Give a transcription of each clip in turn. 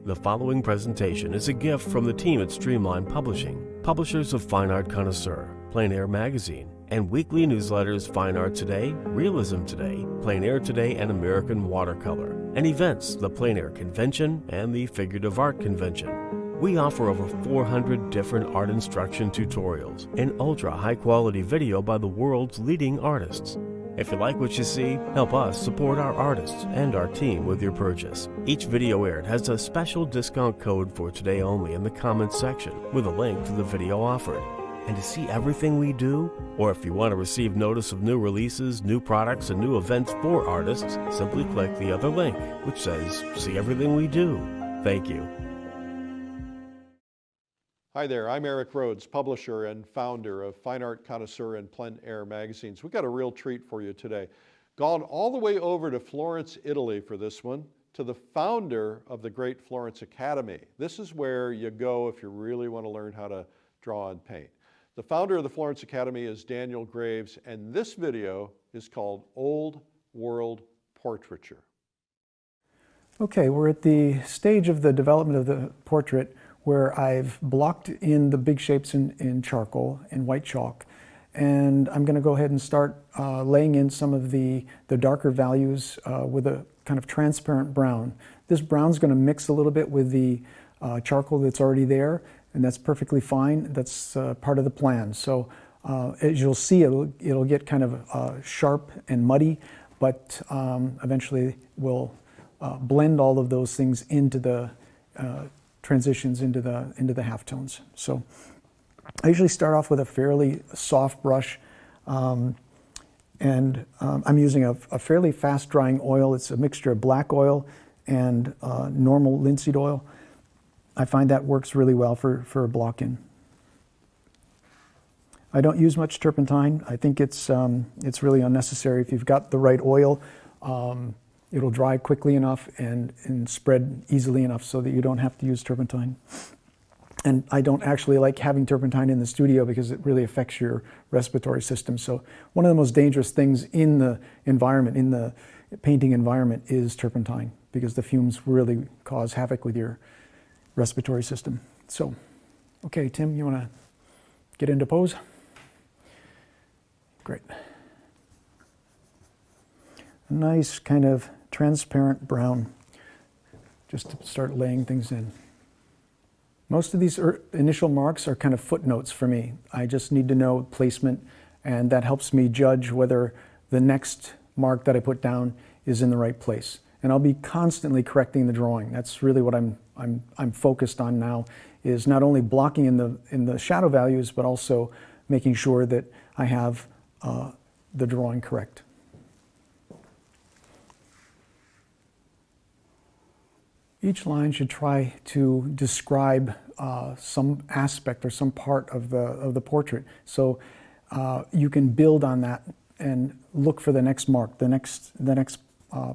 The following presentation is a gift from the team at Streamline Publishing, publishers of Fine Art Connoisseur, Plein Air Magazine, and weekly newsletters Fine Art Today, Realism Today, Plein Air Today, and American Watercolor, and events, the Plein Air Convention and the Figurative Art Convention. We offer over 400 different art instruction tutorials and ultra high quality video by the world's leading artists. If you like what you see, help us support our artists and our team with your purchase. Each video aired has a special discount code for today only in the comments section with a link to the video offered. And to see everything we do, or if you want to receive notice of new releases, new products, and new events for artists, simply click the other link, which says, see everything we do. Thank you. Hi there, I'm Eric Rhodes, publisher and founder of Fine Art Connoisseur and Plein Air magazines. We've got a real treat for you today. Gone all the way over to Florence, Italy for this one, to the founder of the great Florence Academy. This is where you go if you really want to learn how to draw and paint. The founder of the Florence Academy is Daniel Graves, and this video is called Old World Portraiture. Okay, we're at the stage of the development of the portrait where I've blocked in the big shapes in charcoal and white chalk. And I'm going to go ahead and start laying in some of the darker values with a kind of transparent brown. This brown's going to mix a little bit with the charcoal that's already there, and that's perfectly fine. That's part of the plan. So as you'll see, it'll get kind of sharp and muddy, but eventually we'll blend all of those things into the transitions into the halftones. So I usually start off with a fairly soft brush, and I'm using a fairly fast drying oil. It's a mixture of black oil and normal linseed oil. I find that works really well for a block-in. I don't use much turpentine. I think it's really unnecessary. If you've got the right oil, it'll dry quickly enough and spread easily enough so that you don't have to use turpentine. And I don't actually like having turpentine in the studio because it really affects your respiratory system. So one of the most dangerous things in the environment, in the painting environment, is turpentine, because the fumes really cause havoc with your respiratory system. So, okay, Tim, you want to get into pose? Great. A nice kind of transparent brown, just to start laying things in. Most of these initial marks are kind of footnotes for me. I just need to know placement, and that helps me judge whether the next mark that I put down is in the right place. And I'll be constantly correcting the drawing. That's really what I'm focused on now, is not only blocking in the shadow values, but also making sure that I have the drawing correct. Each line should try to describe some aspect or some part of the portrait. So you can build on that and look for the next mark, the next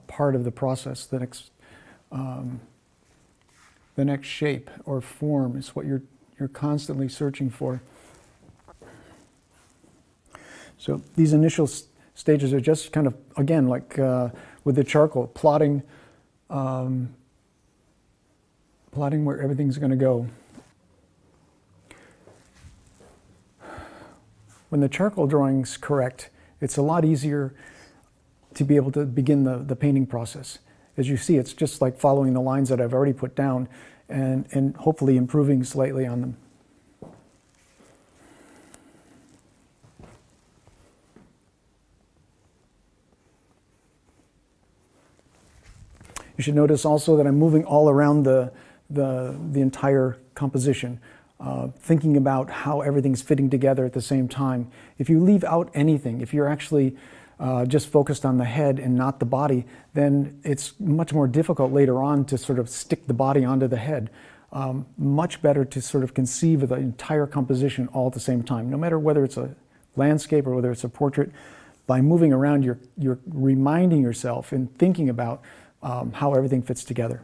part of the process, the next shape or form is what you're constantly searching for. So these initial stages are just kind of, again, like with the charcoal, plotting where everything's going to go. When the charcoal drawing's correct, it's a lot easier to be able to begin the painting process. As you see, it's just like following the lines that I've already put down and hopefully improving slightly on them. You should notice also that I'm moving all around the entire composition, thinking about how everything's fitting together at the same time. If you leave out anything, if you're actually just focused on the head and not the body, then it's much more difficult later on to sort of stick the body onto the head. Much better to sort of conceive of the entire composition all at the same time, no matter whether it's a landscape or whether it's a portrait. By moving around, you're reminding yourself and thinking about how everything fits together.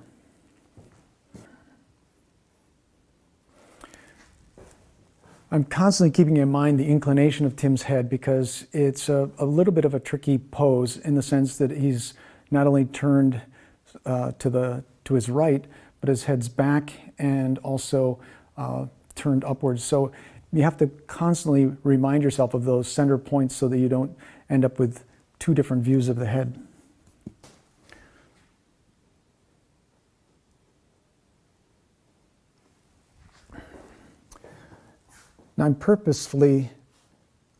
I'm constantly keeping in mind the inclination of Tim's head, because it's a little bit of a tricky pose in the sense that he's not only turned to his right, but his head's back and also turned upwards. So you have to constantly remind yourself of those center points so that you don't end up with two different views of the head. Now I'm purposefully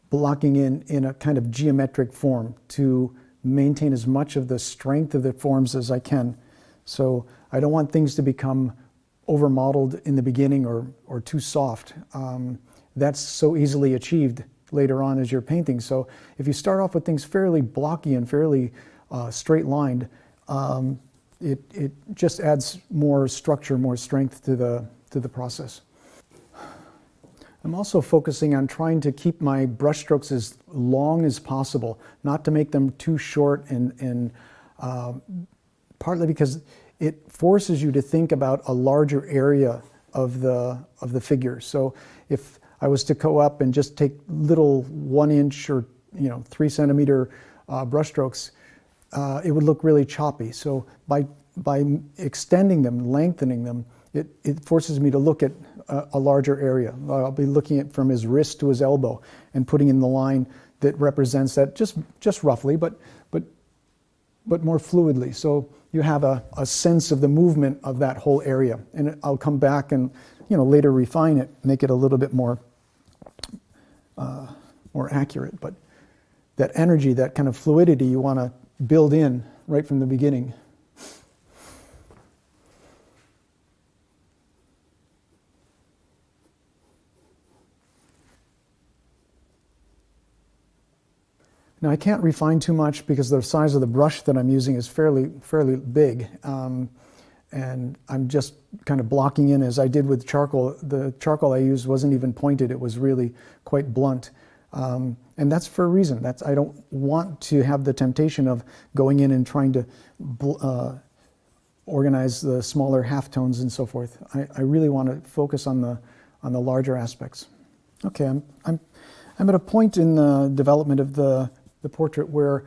blocking in a kind of geometric form to maintain as much of the strength of the forms as I can. So I don't want things to become over-modeled in the beginning or too soft. That's so easily achieved later on as you're painting. So if you start off with things fairly blocky and fairly straight-lined, it just adds more structure, more strength to the process. I'm also focusing on trying to keep my brush strokes as long as possible, not to make them too short, and partly because it forces you to think about a larger area of the figure. So if I was to go up and just take little 1 inch or 3 centimeter brush strokes, it would look really choppy. So by extending them, lengthening them, it forces me to look at a larger area. I'll be looking at from his wrist to his elbow and putting in the line that represents that just roughly, but more fluidly. So you have a sense of the movement of that whole area. And I'll come back and later refine it, make it a little bit more accurate. But that energy, that kind of fluidity, you want to build in right from the beginning. Now I can't refine too much because the size of the brush that I'm using is fairly big, and I'm just kind of blocking in as I did with charcoal. The charcoal I used wasn't even pointed; it was really quite blunt, and that's for a reason. I don't want to have the temptation of going in and trying to organize the smaller halftones and so forth. I really want to focus on the larger aspects. Okay, I'm at a point in the development of the portrait where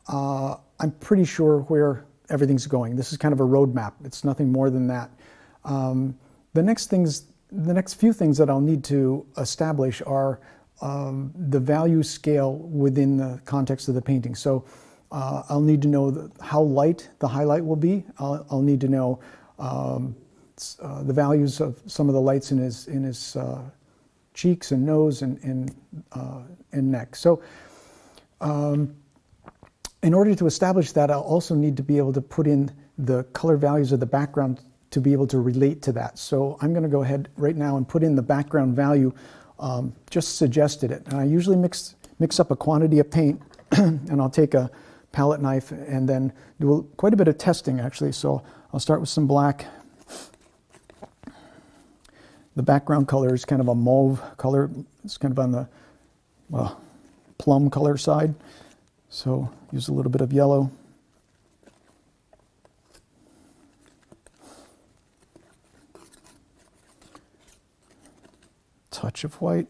I'm pretty sure where everyth's going. This is kind of a roadmap. It's nothing more than that. The next few things that I'll need to establish are the value scale within the context of the painting. So I'll need to know how light the highlight will be. I'll need to know the values of some of the lights in his cheeks and nose and neck. So in order to establish that, I'll also need to be able to put in the color values of the background to be able to relate to that. So I'm going to go ahead right now and put in the background value, just suggested it. And I usually mix up a quantity of paint and I'll take a palette knife and then do quite a bit of testing actually. So I'll start with some black. The background color is kind of a mauve color. It's kind of on the, plum color side. So use a little bit of yellow. Touch of white.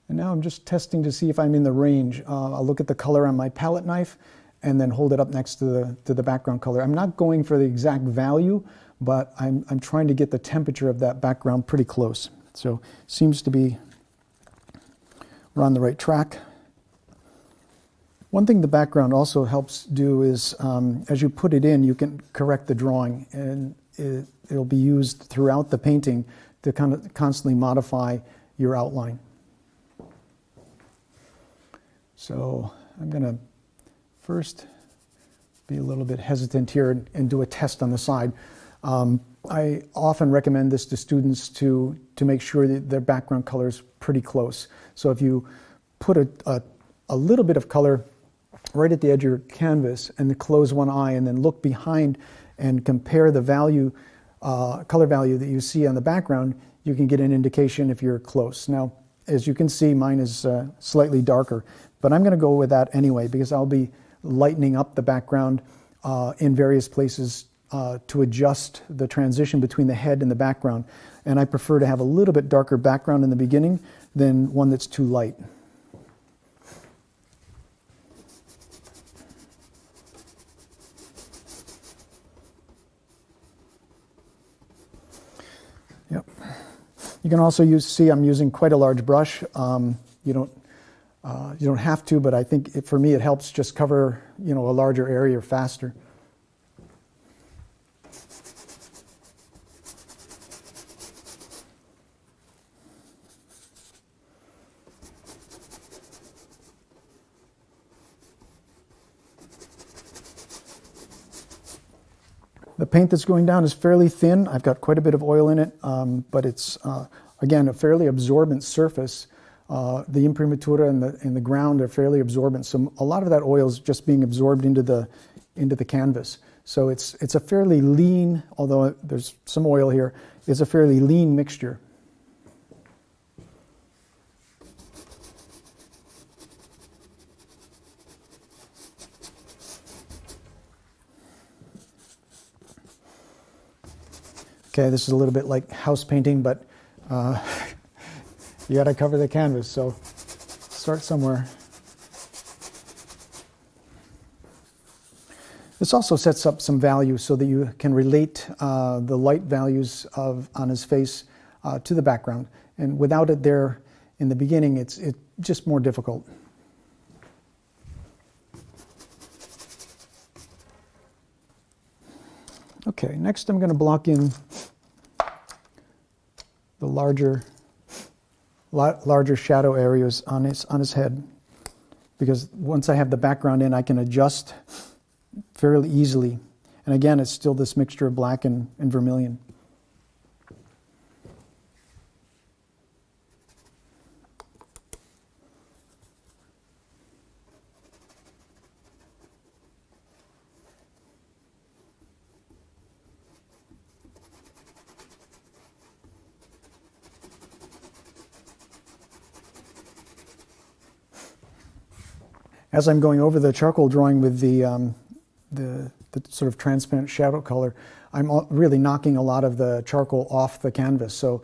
And now I'm just testing to see if I'm in the range. I'll look at the color on my palette knife and then hold it up next to the background color. I'm not going for the exact value, but I'm trying to get the temperature of that background pretty close. So seems to be we're on the right track. One thing the background also helps do is as you put it in, you can correct the drawing, and it'll be used throughout the painting to kind of constantly modify your outline. So I'm going to first be a little bit hesitant here and do a test on the side. I often recommend this to students to make sure that their background color is pretty close. So if you put a little bit of color right at the edge of your canvas and then close one eye and then look behind and compare the value, color value that you see on the background, you can get an indication if you're close. Now, as you can see, mine is slightly darker, but I'm going to go with that anyway because I'll be lightening up the background in various places to adjust the transition between the head and the background. And I prefer to have a little bit darker background in the beginning than one that's too light. You can also see I'm using quite a large brush. You don't have to, but I think for me it helps just cover a larger area faster. The paint that's going down is fairly thin. I've got quite a bit of oil in it, but it's, again, a fairly absorbent surface. The imprimatura and the ground are fairly absorbent, so a lot of that oil is just being absorbed into the canvas. So it's a fairly lean, although there's some oil here, it's a fairly lean mixture. Okay, this is a little bit like house painting, but you got to cover the canvas, so start somewhere. This also sets up some value so that you can relate the light values on his face to the background. And without it there in the beginning, it's just more difficult. Okay, next I'm going to block in the larger shadow areas on his head, because once I have the background in, I can adjust fairly easily. And again, it's still this mixture of black and vermilion. As I'm going over the charcoal drawing with the sort of transparent shadow color, I'm really knocking a lot of the charcoal off the canvas. So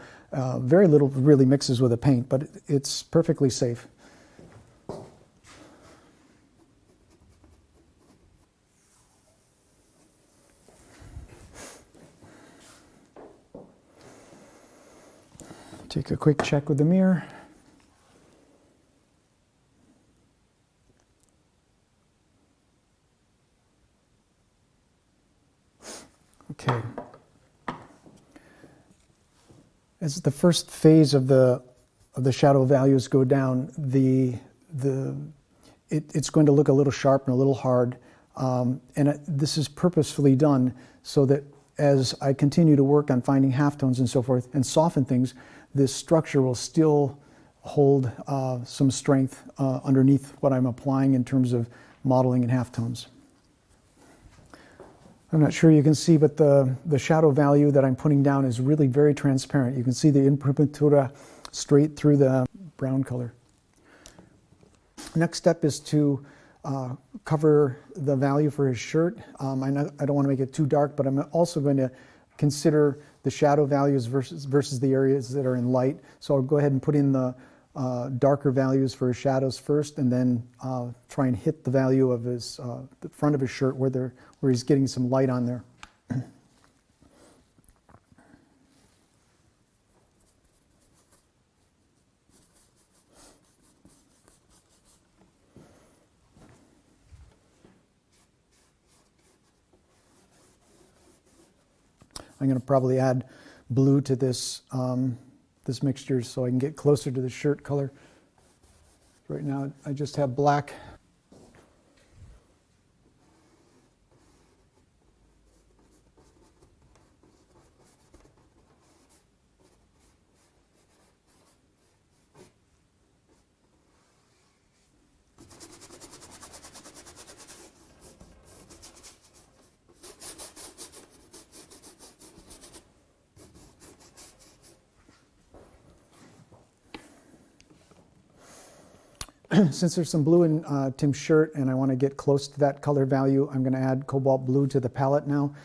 very little really mixes with the paint, but it's perfectly safe. Take a quick check with the mirror. Okay. As the first phase of the shadow values go down, it's going to look a little sharp and a little hard, and this is purposefully done so that as I continue to work on finding halftones and so forth and soften things, this structure will still hold some strength underneath what I'm applying in terms of modeling and halftones. I'm not sure you can see, but the shadow value that I'm putting down is really very transparent. You can see the imprimatura straight through the brown color. Next step is to cover the value for his shirt. I don't want to make it too dark, but I'm also going to consider the shadow values versus the areas that are in light. So I'll go ahead and put in the darker values for his shadows first, and then try and hit the value of his the front of his shirt where he's getting some light on there. I'm going to probably add blue to this this mixture so I can get closer to the shirt color. Right now I just have black. Since there's some blue in Tim's shirt and I want to get close to that color value, I'm going to add cobalt blue to the palette now.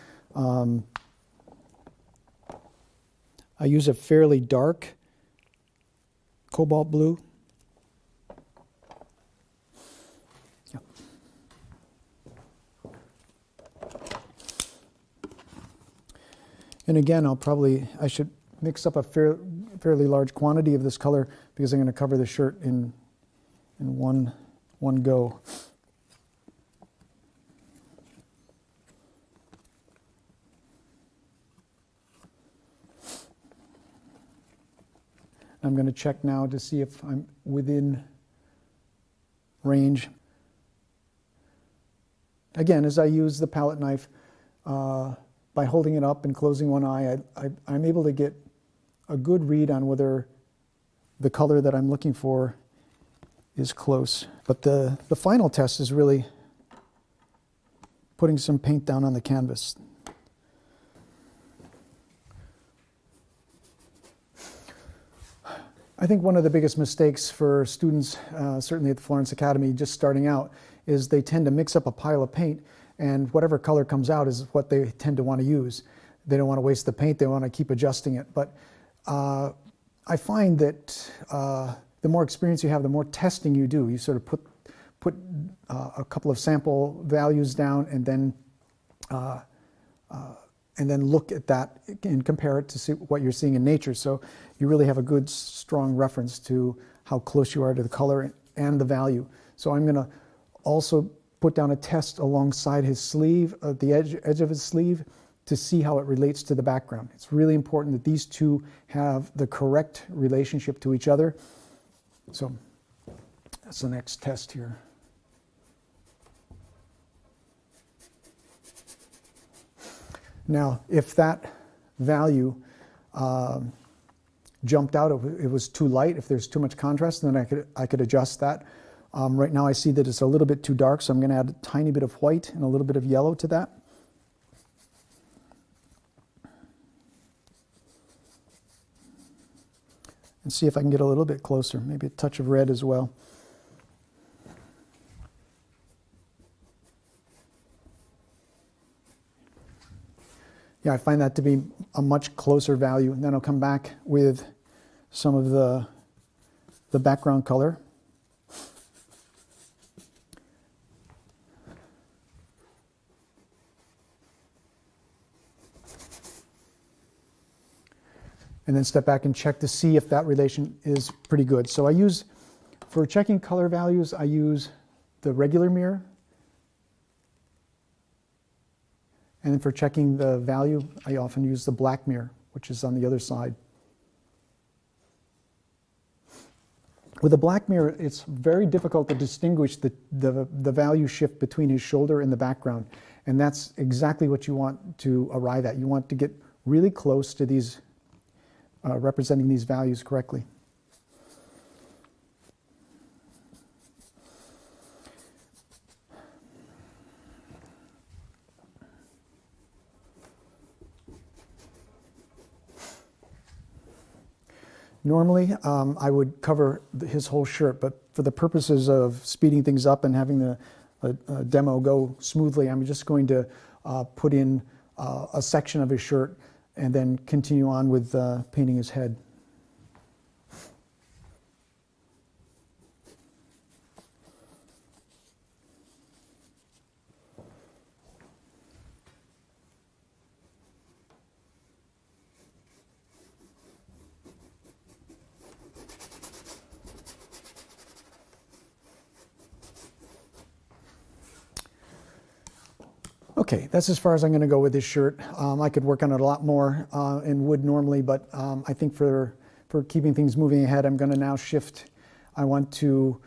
I use a fairly dark cobalt blue. Yeah. And again, I should mix up fairly large quantity of this color because I'm going to cover the shirt in one go. I'm going to check now to see if I'm within range. Again, as I use the palette knife, by holding it up and closing one eye, I'm able to get a good read on whether the color that I'm looking for is close. But the final test is really putting some paint down on the canvas. I think one of the biggest mistakes for students, certainly at the Florence Academy, just starting out, is they tend to mix up a pile of paint, and whatever color comes out is what they tend to want to use. They don't want to waste the paint, they want to keep adjusting it. But I find that the more experience you have, the more testing you do. You sort of put a couple of sample values down and then look at that and compare it to see what you're seeing in nature. So you really have a good, strong reference to how close you are to the color and the value. So I'm going to also put down a test alongside his sleeve, the edge of his sleeve, to see how it relates to the background. It's really important that these two have the correct relationship to each other. So that's the next test here. Now, if that value jumped out, it was too light, if there's too much contrast, then I could adjust that. Right now I see that it's a little bit too dark, so I'm going to add a tiny bit of white and a little bit of yellow to that. And see if I can get a little bit closer, maybe a touch of red as well. Yeah, I find that to be a much closer value. And then I'll come back with some of the background color. And then step back and check to see if that relation is pretty good. So for checking color values, I use the regular mirror. And then for checking the value, I often use the black mirror, which is on the other side. With a black mirror, it's very difficult to distinguish the value shift between his shoulder and the background. And that's exactly what you want to arrive at. You want to get really close to these, representing these values correctly. Normally, I would cover his whole shirt, but for the purposes of speeding things up and having the demo go smoothly, I'm just going to put in a section of his shirt and then continue on with painting his head. Okay, that's as far as I'm going to go with this shirt. I could work on it a lot more and would normally, but I think for keeping things moving ahead, I'm going to now shift. I want to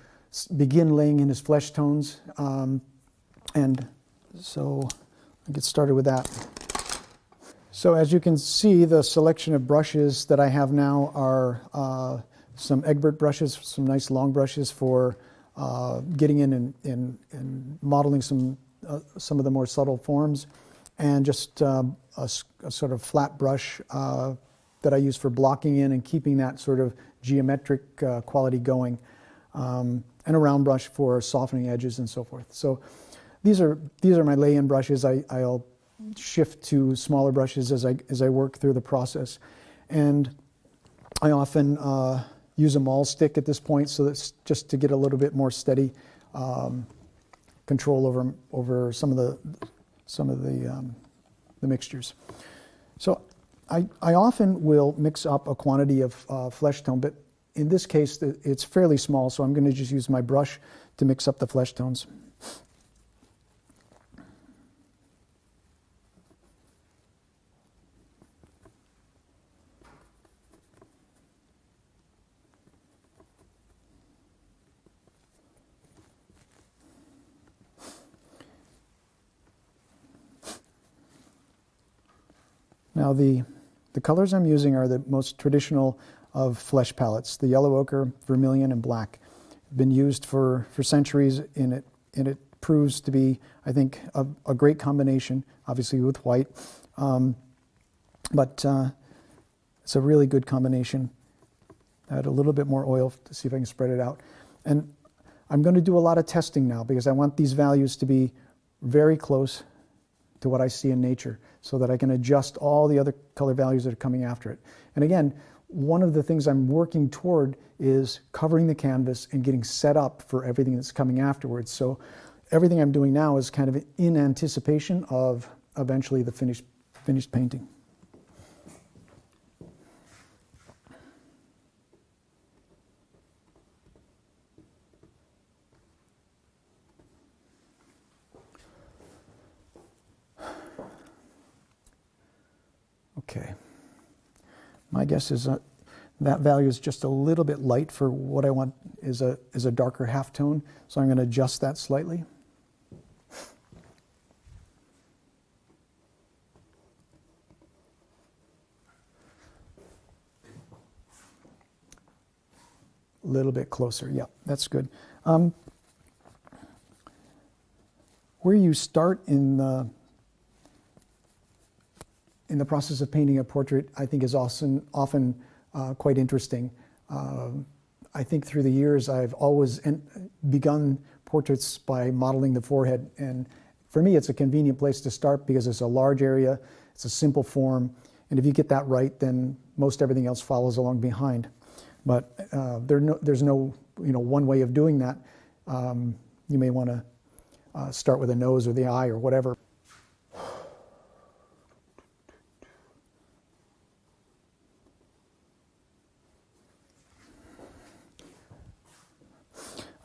begin laying in his flesh tones, and so I'll get started with that. So as you can see, the selection of brushes that I have now are some Egbert brushes, some nice long brushes for getting in and modeling some of the more subtle forms, and just a sort of flat brush that I use for blocking in and keeping that sort of geometric quality going, and a round brush for softening edges and so forth. So these are my lay-in brushes. I'll shift to smaller brushes as I work through the process, and I often use a maul stick at this point, so that's just to get a little bit more steady control over some of the mixtures. So I often will mix up a quantity of flesh tone, but in this case it's fairly small, so I'm going to just use my brush to mix up the flesh tones. Now the colors I'm using are the most traditional of flesh palettes, the yellow ochre, vermilion, and black. Been used for centuries, and it proves to be, I think, a great combination, obviously with white, but it's a really good combination. Add a little bit more oil to see if I can spread it out. And I'm going to do a lot of testing now because I want these values to be very close to what I see in nature so that I can adjust all the other color values that are coming after it. And again, one of the things I'm working toward is covering the canvas and getting set up for everything that's coming afterwards. So everything I'm doing now is kind of in anticipation of eventually the finished painting. Okay, my guess is that value is just a little bit light for what I want is a darker halftone, so I'm going to adjust that slightly. A little bit closer, yeah, that's good. Where you start in the process of painting a portrait, I think is often quite interesting. I think through the years I've always begun portraits by modeling the forehead, and for me it's a convenient place to start because it's a large area, it's a simple form, and if you get that right, then most everything else follows along behind. But there's no one way of doing that. You may want to start with the nose or the eye or whatever.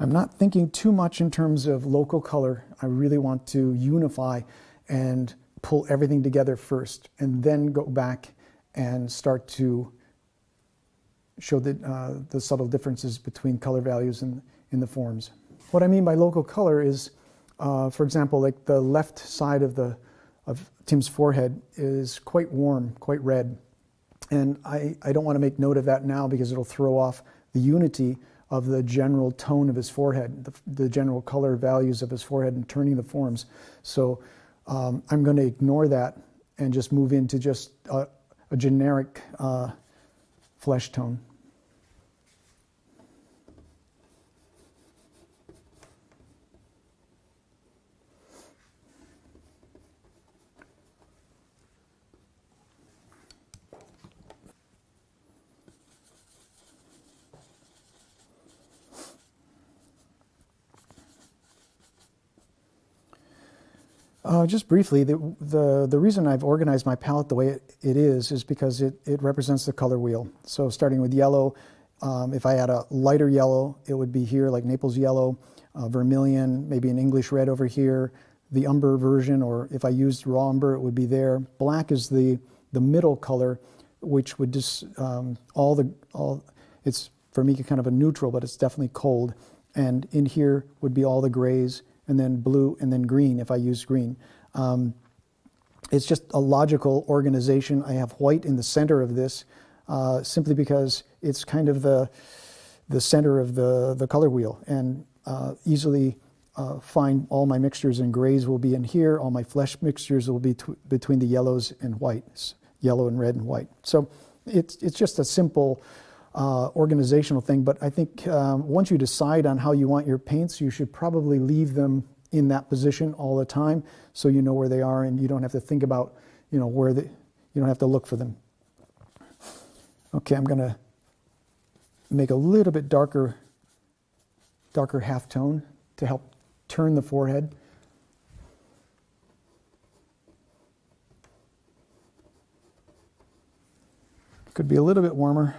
I'm not thinking too much in terms of local color. I really want to unify and pull everything together first, and then go back and start to show the subtle differences between color values in the forms. What I mean by local color is, for example, like the left side of Tim's forehead is quite warm, quite red, and I don't want to make note of that now because it'll throw off the unity of the general tone of his forehead, the general color values of his forehead and turning the forms. So I'm going to ignore that and just move into just a generic flesh tone. Just briefly, the reason I've organized my palette the way it is because it represents the color wheel. So starting with yellow, if I had a lighter yellow, it would be here, like Naples yellow, vermilion, maybe an English red over here, the umber version, or if I used raw umber, it would be there. Black is the middle color, which would just, it's for me kind of a neutral, but it's definitely cold. And in here would be all the grays, and then blue, and then green if I use green. It's just a logical organization. I have white in the center of this simply because it's kind of the center of the color wheel, and easily find all my mixtures, and grays will be in here, all my flesh mixtures will be between the yellows and whites, yellow and red and white. So it's just a simple organizational thing, but I think once you decide on how you want your paints, you should probably leave them in that position all the time so you know where they are and you don't have to think about, you don't have to look for them. Okay, I'm going to make a little bit darker halftone to help turn the forehead. Could be a little bit warmer.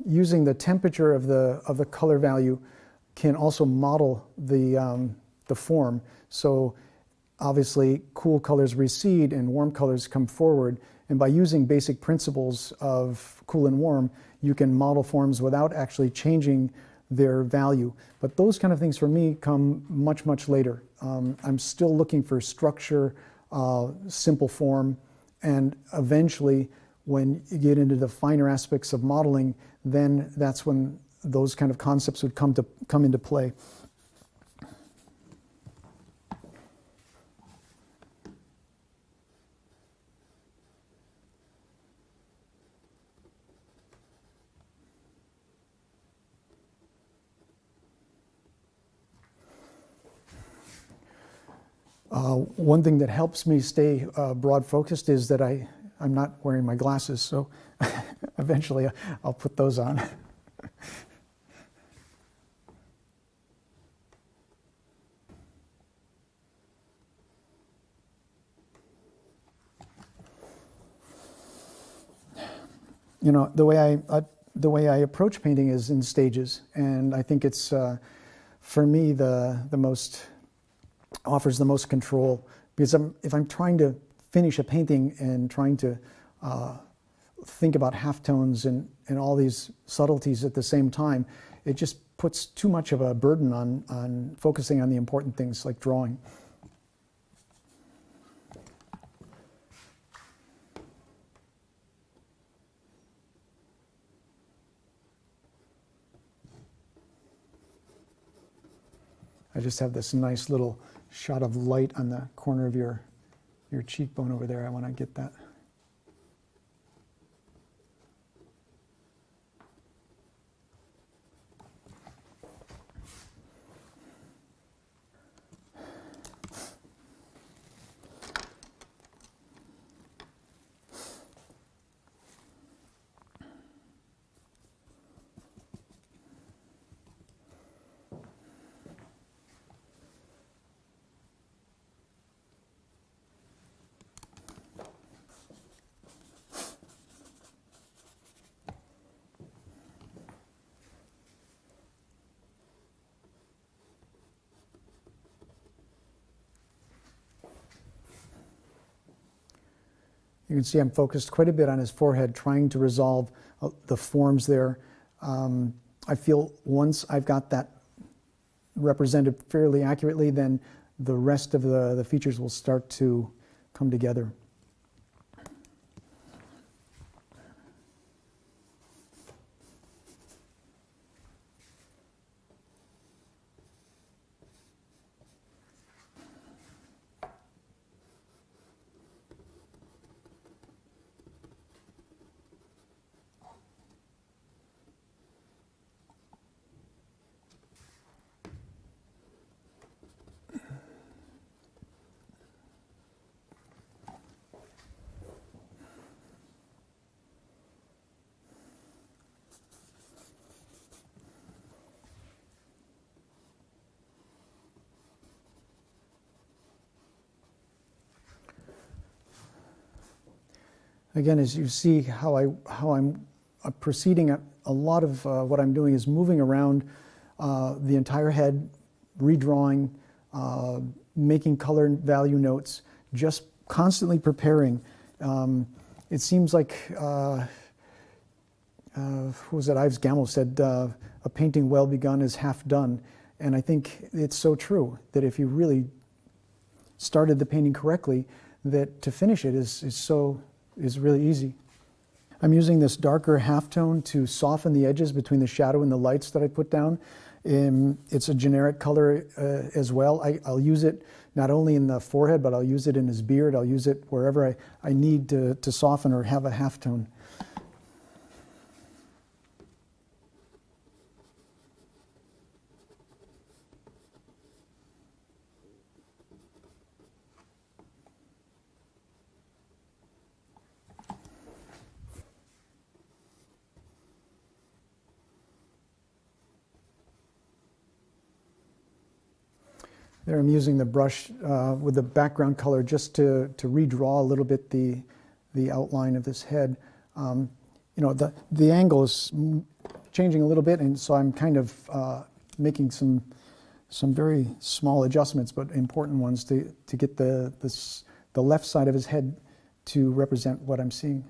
Using the temperature of the color value can also model the form. So obviously cool colors recede and warm colors come forward. And by using basic principles of cool and warm, you can model forms without actually changing their value. But those kind of things for me come much, much later. I'm still looking for structure, simple form, and eventually when you get into the finer aspects of modeling, then that's when those kind of concepts would come into play. One thing that helps me stay broad focused is that I'm not wearing my glasses, so eventually I'll put those on. You know, the way I approach painting is in stages, and I think it's for me the most offers the most control, because if I'm trying to finish a painting and trying to think about halftones and all these subtleties at the same time, it just puts too much of a burden on focusing on the important things like drawing. I just have this nice little shot of light on the corner of your cheekbone over there. I want to get that. You can see I'm focused quite a bit on his forehead, trying to resolve the forms there. I feel once I've got that represented fairly accurately, then the rest of the features will start to come together. Again, as you see how I'm proceeding, a lot of what I'm doing is moving around the entire head, redrawing, making color value notes, just constantly preparing. It seems like, who was it, Ives Gammel said, a painting well begun is half done. And I think it's so true that if you really started the painting correctly, that to finish it is really easy. I'm using this darker halftone to soften the edges between the shadow and the lights that I put down. It's a generic color as well. I'll use it not only in the forehead, but I'll use it in his beard. I'll use it wherever I need to soften or have a halftone. There I'm using the brush with the background color just to redraw a little bit the outline of this head. You know, the angle is changing a little bit, and so I'm kind of making some very small adjustments, but important ones to get the left side of his head to represent what I'm seeing.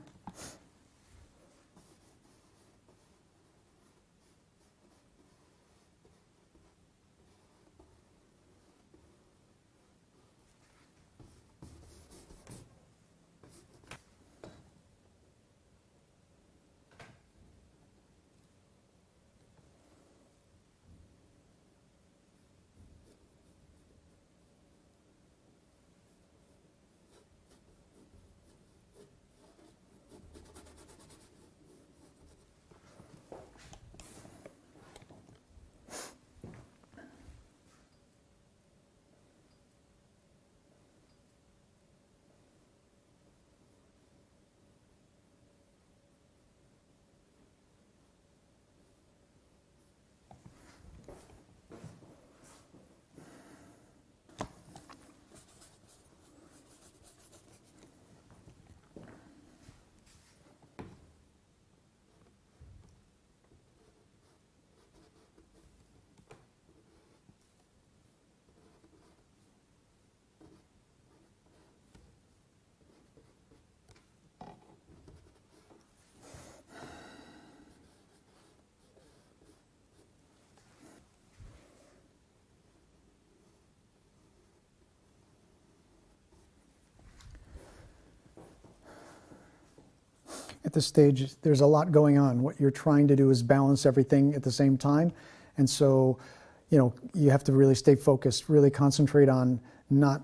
At this stage, there's a lot going on. What you're trying to do is balance everything at the same time. And so, you know, you have to really stay focused, really concentrate on not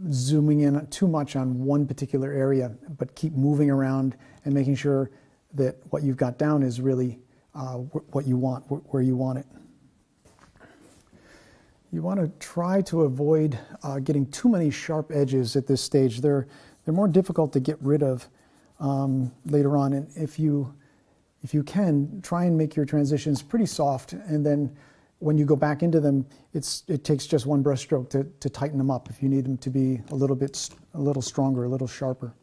zooming in too much on one particular area, but keep moving around and making sure that what you've got down is really what you want, where you want it. You want to try to avoid getting too many sharp edges at this stage. They're more difficult to get rid of later on, and if you can, try and make your transitions pretty soft, and then when you go back into them, it takes just one brush stroke to tighten them up if you need them to be a little stronger, a little sharper.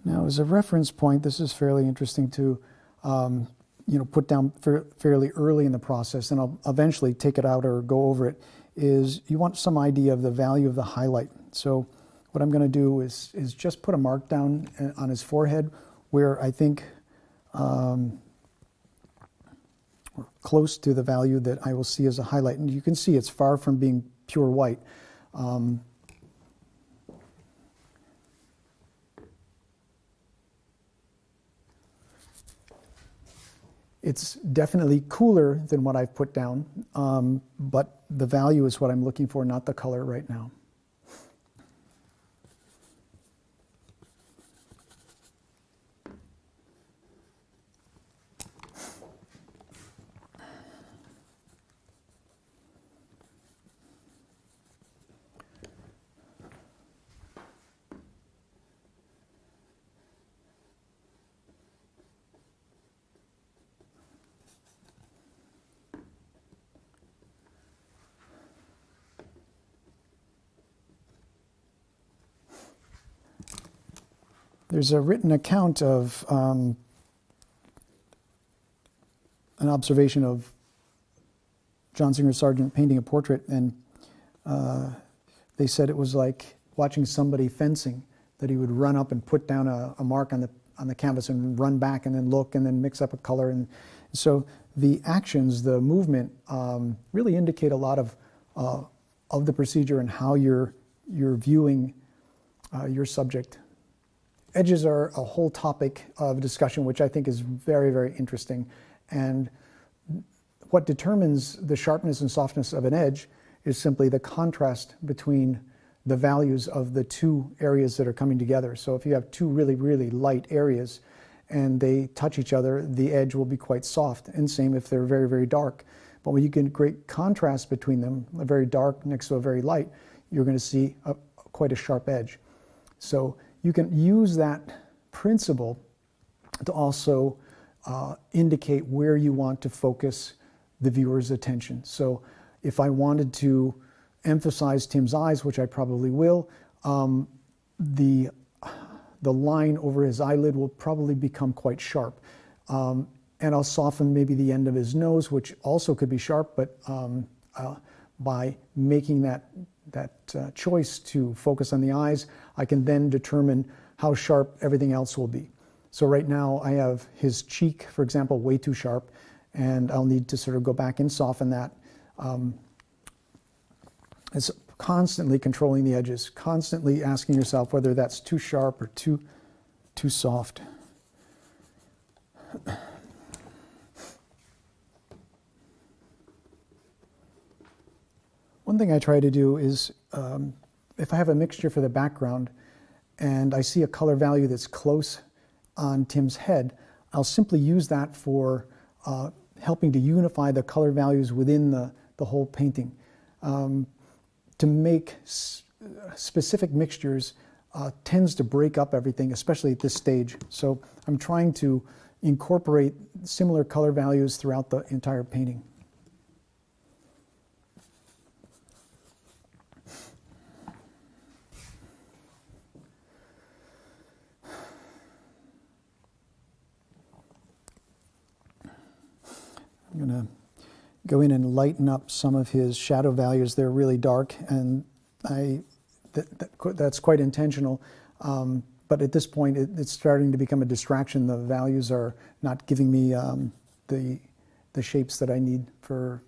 Now, as a reference point, this is fairly interesting to you know, put down fairly early in the process, and I'll eventually take it out or go over it. Is you want some idea of the value of the highlight. So what I'm going to do is just put a mark down on his forehead where I think we're close to the value that I will see as a highlight. And you can see it's far from being pure white. It's definitely cooler than what I've put down, but the value is what I'm looking for, not the color right now. There's a written account of an observation of John Singer Sargent painting a portrait, and they said it was like watching somebody fencing, that he would run up and put down a mark on the canvas and run back and then look and then mix up a color. And so the actions, the movement, really indicate a lot of the procedure and how you're viewing your subject. Edges are a whole topic of discussion, which I think is very, very interesting. And what determines the sharpness and softness of an edge is simply the contrast between the values of the two areas that are coming together. So if you have two really, really light areas and they touch each other, the edge will be quite soft. And same if they're very, very dark. But when you get great contrast between them, a very dark next to a very light, you're going to see quite a sharp edge. So you can use that principle to also indicate where you want to focus the viewer's attention. So if I wanted to emphasize Tim's eyes, which I probably will, the line over his eyelid will probably become quite sharp. And I'll soften maybe the end of his nose, which also could be sharp, but by making that choice to focus on the eyes, I can then determine how sharp everything else will be. So right now I have his cheek, for example, way too sharp, and I'll need to sort of go back and soften that. It's constantly controlling the edges, constantly asking yourself whether that's too sharp or too soft. One thing I try to do is, if I have a mixture for the background and I see a color value that's close on Tim's head, I'll simply use that for helping to unify the color values within the whole painting. To make specific mixtures tends to break up everything, especially at this stage. So I'm trying to incorporate similar color values throughout the entire painting. I'm going to go in and lighten up some of his shadow values. They're really dark, and that's quite intentional. But at this point, it's starting to become a distraction. The values are not giving me the shapes that I need for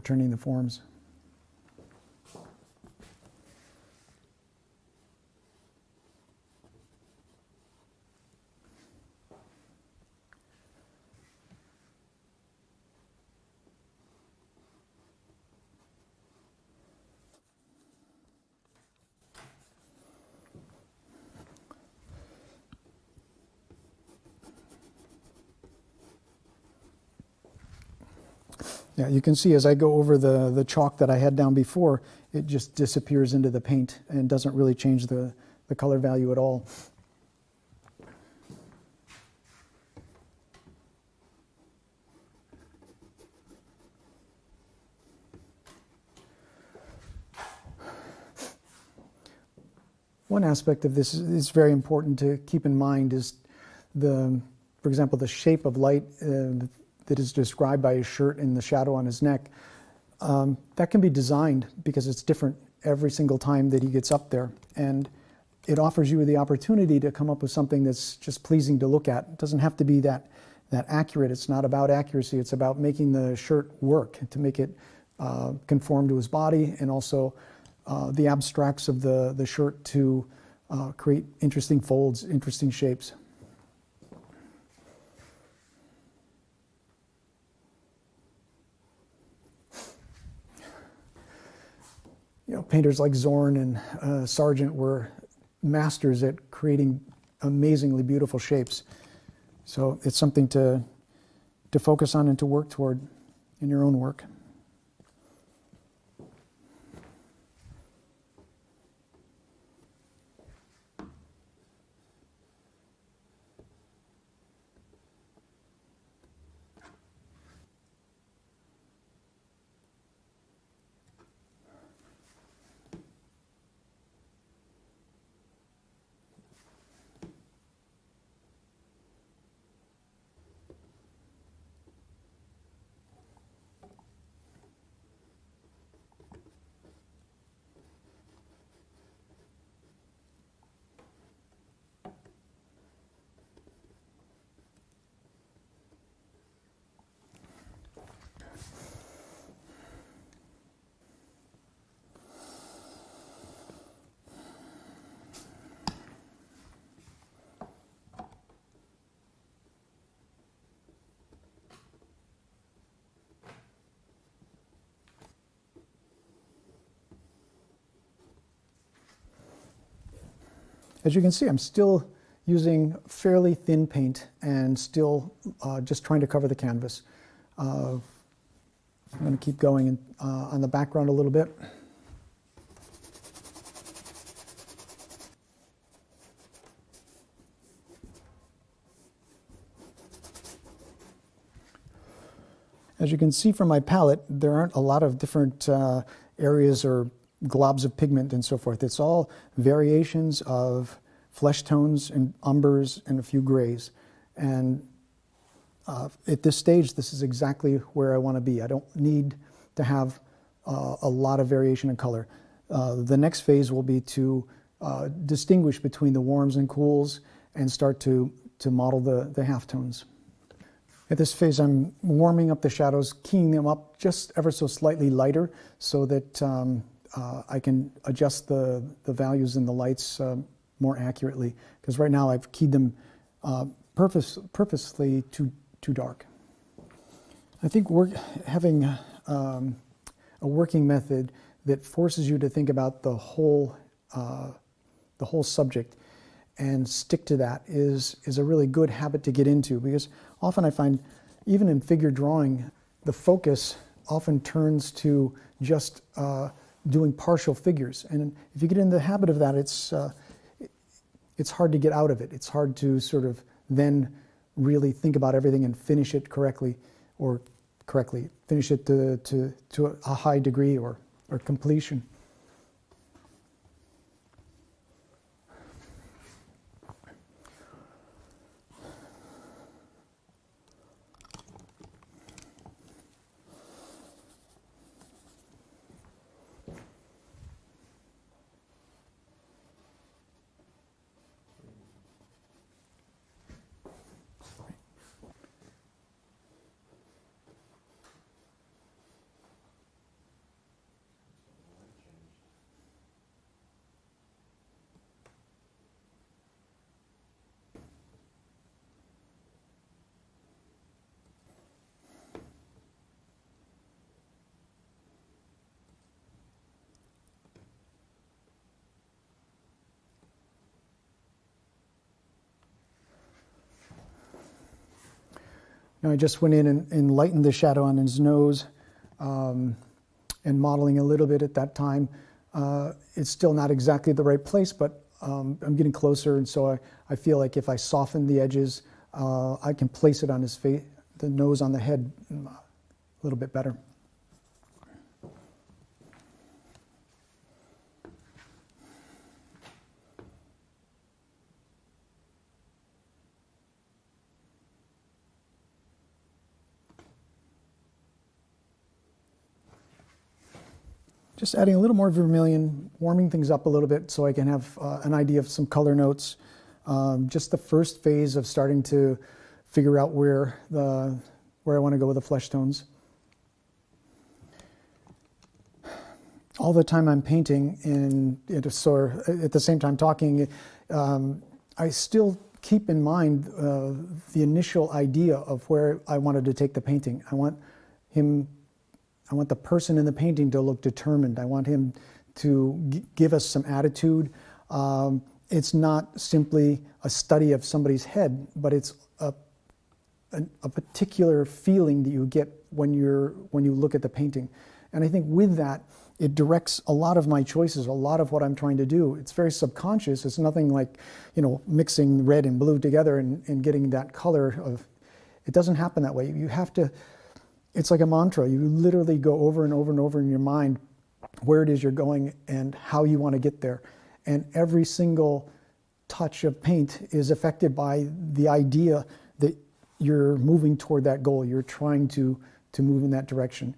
turning the forms. Yeah, you can see as I go over the chalk that I had down before, it just disappears into the paint and doesn't really change the color value at all. One aspect of this is very important to keep in mind is for example, the shape of light that is described by his shirt and the shadow on his neck. That can be designed because it's different every single time that he gets up there. And it offers you the opportunity to come up with something that's just pleasing to look at. It doesn't have to be that accurate. It's not about accuracy. It's about making the shirt work, to make it conform to his body, and also the abstracts of the shirt to create interesting folds, interesting shapes. You know, painters like Zorn and Sargent were masters at creating amazingly beautiful shapes. So it's something to focus on and to work toward in your own work. As you can see, I'm still using fairly thin paint and still just trying to cover the canvas. I'm going to keep going on the background a little bit. As you can see from my palette, there aren't a lot of different areas or globs of pigment and so forth. It's all variations of flesh tones and umbers and a few grays. And at this stage, this is exactly where I want to be. I don't need to have a lot of variation in color. The next phase will be to distinguish between the warms and cools and start to model the halftones. At this phase, I'm warming up the shadows, keying them up just ever so slightly lighter so that I can adjust the values in the lights more accurately. Because right now I've keyed them purposely too dark. I think having a working method that forces you to think about the whole subject and stick to that is a really good habit to get into, because often I find, even in figure drawing, the focus often turns to just doing partial figures. And if you get in the habit of that, it's hard to get out of it. It's hard to sort of then really think about everything and finish it correctly, finish it to a high degree or completion. Now I just went in and lightened the shadow on his nose, and modeling a little bit at that time. It's still not exactly the right place, but I'm getting closer, and so I feel like if I soften the edges, I can place it on his face, the nose on the head, a little bit better. Just adding a little more vermilion, warming things up a little bit so I can have an idea of some color notes. Just the first phase of starting to figure out where I want to go with the flesh tones. All the time I'm painting and at the same time talking, I still keep in mind the initial idea of where I wanted to take the painting. I want the person in the painting to look determined. I want him to give us some attitude. It's not simply a study of somebody's head, but it's a particular feeling that you get when you look at the painting. And I think with that, it directs a lot of my choices, a lot of what I'm trying to do. It's very subconscious. It's nothing like, mixing red and blue together and getting that color of. It doesn't happen that way. You have to. It's like a mantra. You literally go over and over and over in your mind where it is you're going and how you want to get there. And every single touch of paint is affected by the idea that you're moving toward that goal. You're trying to move in that direction.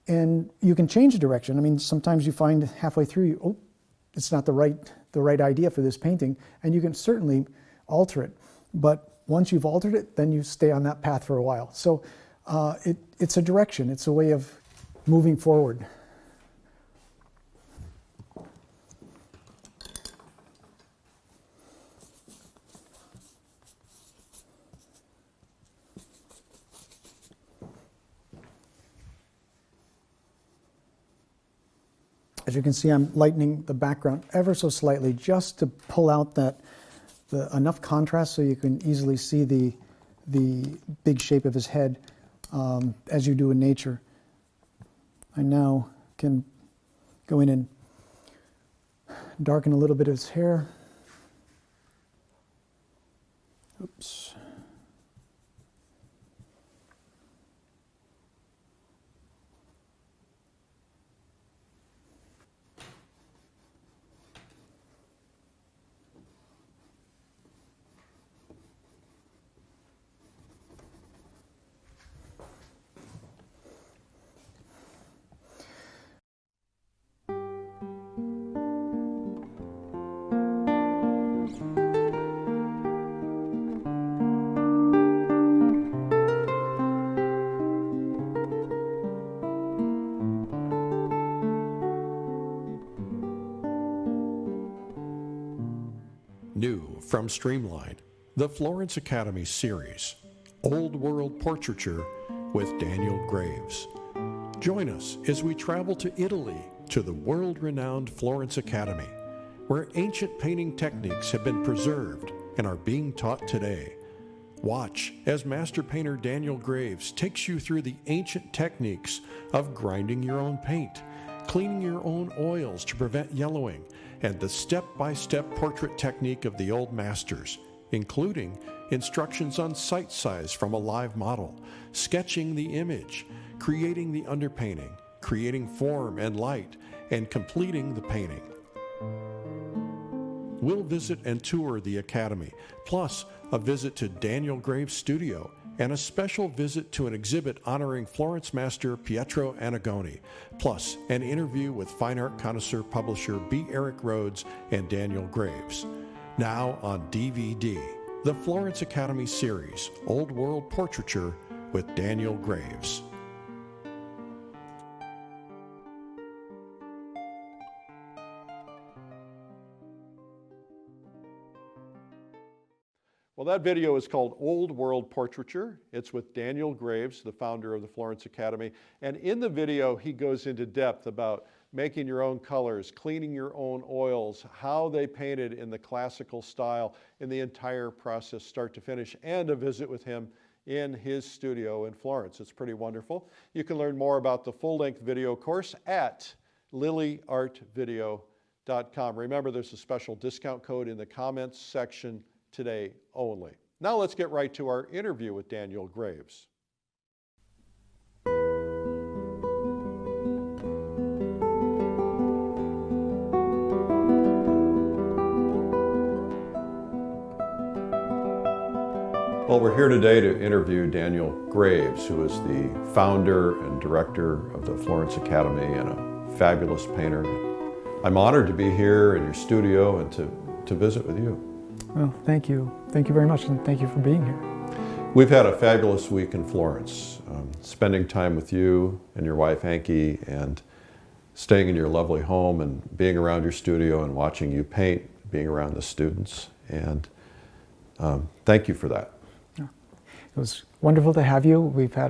And you can change the direction. I mean, sometimes you find halfway through, it's not the right idea for this painting, and you can certainly alter it. But once you've altered it, then you stay on that path for a while. So it's a direction. It's a way of moving forward. As you can see, I'm lightening the background ever so slightly just to pull out enough contrast so you can easily see the big shape of his head as you do in nature. I now can go in and darken a little bit of his hair. Oops. from Streamline, the Florence Academy series, Old World Portraiture with Daniel Graves. Join us as we travel to Italy to the world-renowned Florence Academy, where ancient painting techniques have been preserved and are being taught today. Watch as master painter Daniel Graves takes you through the ancient techniques of grinding your own paint, cleaning your own oils to prevent yellowing, and the step-by-step portrait technique of the old masters, including instructions on sight size from a live model, sketching the image, creating the underpainting, creating form and light, and completing the painting. We'll visit and tour the Academy, plus a visit to Daniel Graves' studio and a special visit to an exhibit honoring Florence master Pietro Annigoni, plus an interview with fine art connoisseur publisher B. Eric Rhodes and Daniel Graves. Now on DVD, the Florence Academy series, Old World Portraiture with Daniel Graves. Well, that video is called Old World Portraiture. It's with Daniel Graves, the founder of the Florence Academy. And in the video, he goes into depth about making your own colors, cleaning your own oils, how they painted in the classical style in the entire process, start to finish, and a visit with him in his studio in Florence. It's pretty wonderful. You can learn more about the full-length video course at lilyartvideo.com. Remember, there's a special discount code in the comments section today only. Now let's get right to our interview with Daniel Graves. Well, we're here today to interview Daniel Graves, who is the founder and director of the Florence Academy and a fabulous painter. I'm honored to be here in your studio and to visit with you. Well, thank you. Thank you very much, and thank you for being here. We've had a fabulous week in Florence, spending time with you and your wife, Hanky, and staying in your lovely home and being around your studio and watching you paint, being around the students, and thank you for that. Yeah. It was wonderful to have you. We've had,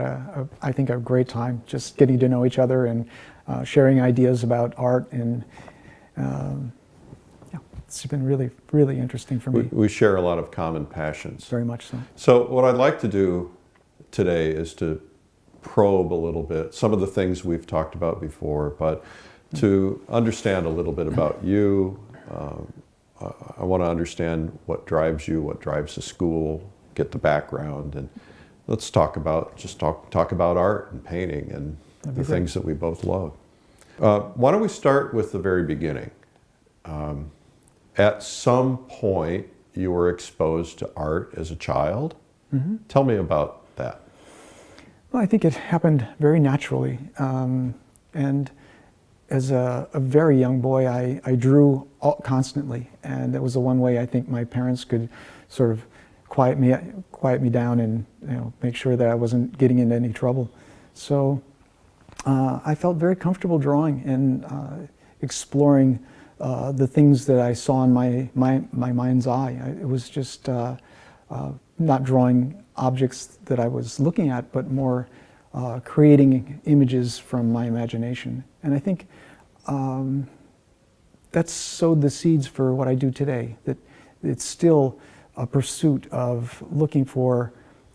I think, a great time just getting to know each other and sharing ideas about art, and it's been really, really interesting for me. We share a lot of common passions. Very much so. So what I'd like to do today is to probe a little bit some of the things we've talked about before, but to understand a little bit about you. I want to understand what drives you, what drives the school, get the background, and let's talk about talk about art and painting and the things that we both love. Why don't we start with the very beginning? At some point, you were exposed to art as a child. Mm-hmm. Tell me about that. Well, I think it happened very naturally. And as a very young boy, I drew constantly. And that was the one way I think my parents could sort of quiet me down and make sure that I wasn't getting into any trouble. So I felt very comfortable drawing and exploring the things that I saw in my mind's eye. It was just not drawing objects that I was looking at, but more creating images from my imagination. And I think that's sowed the seeds for what I do today, that it's still a pursuit of looking for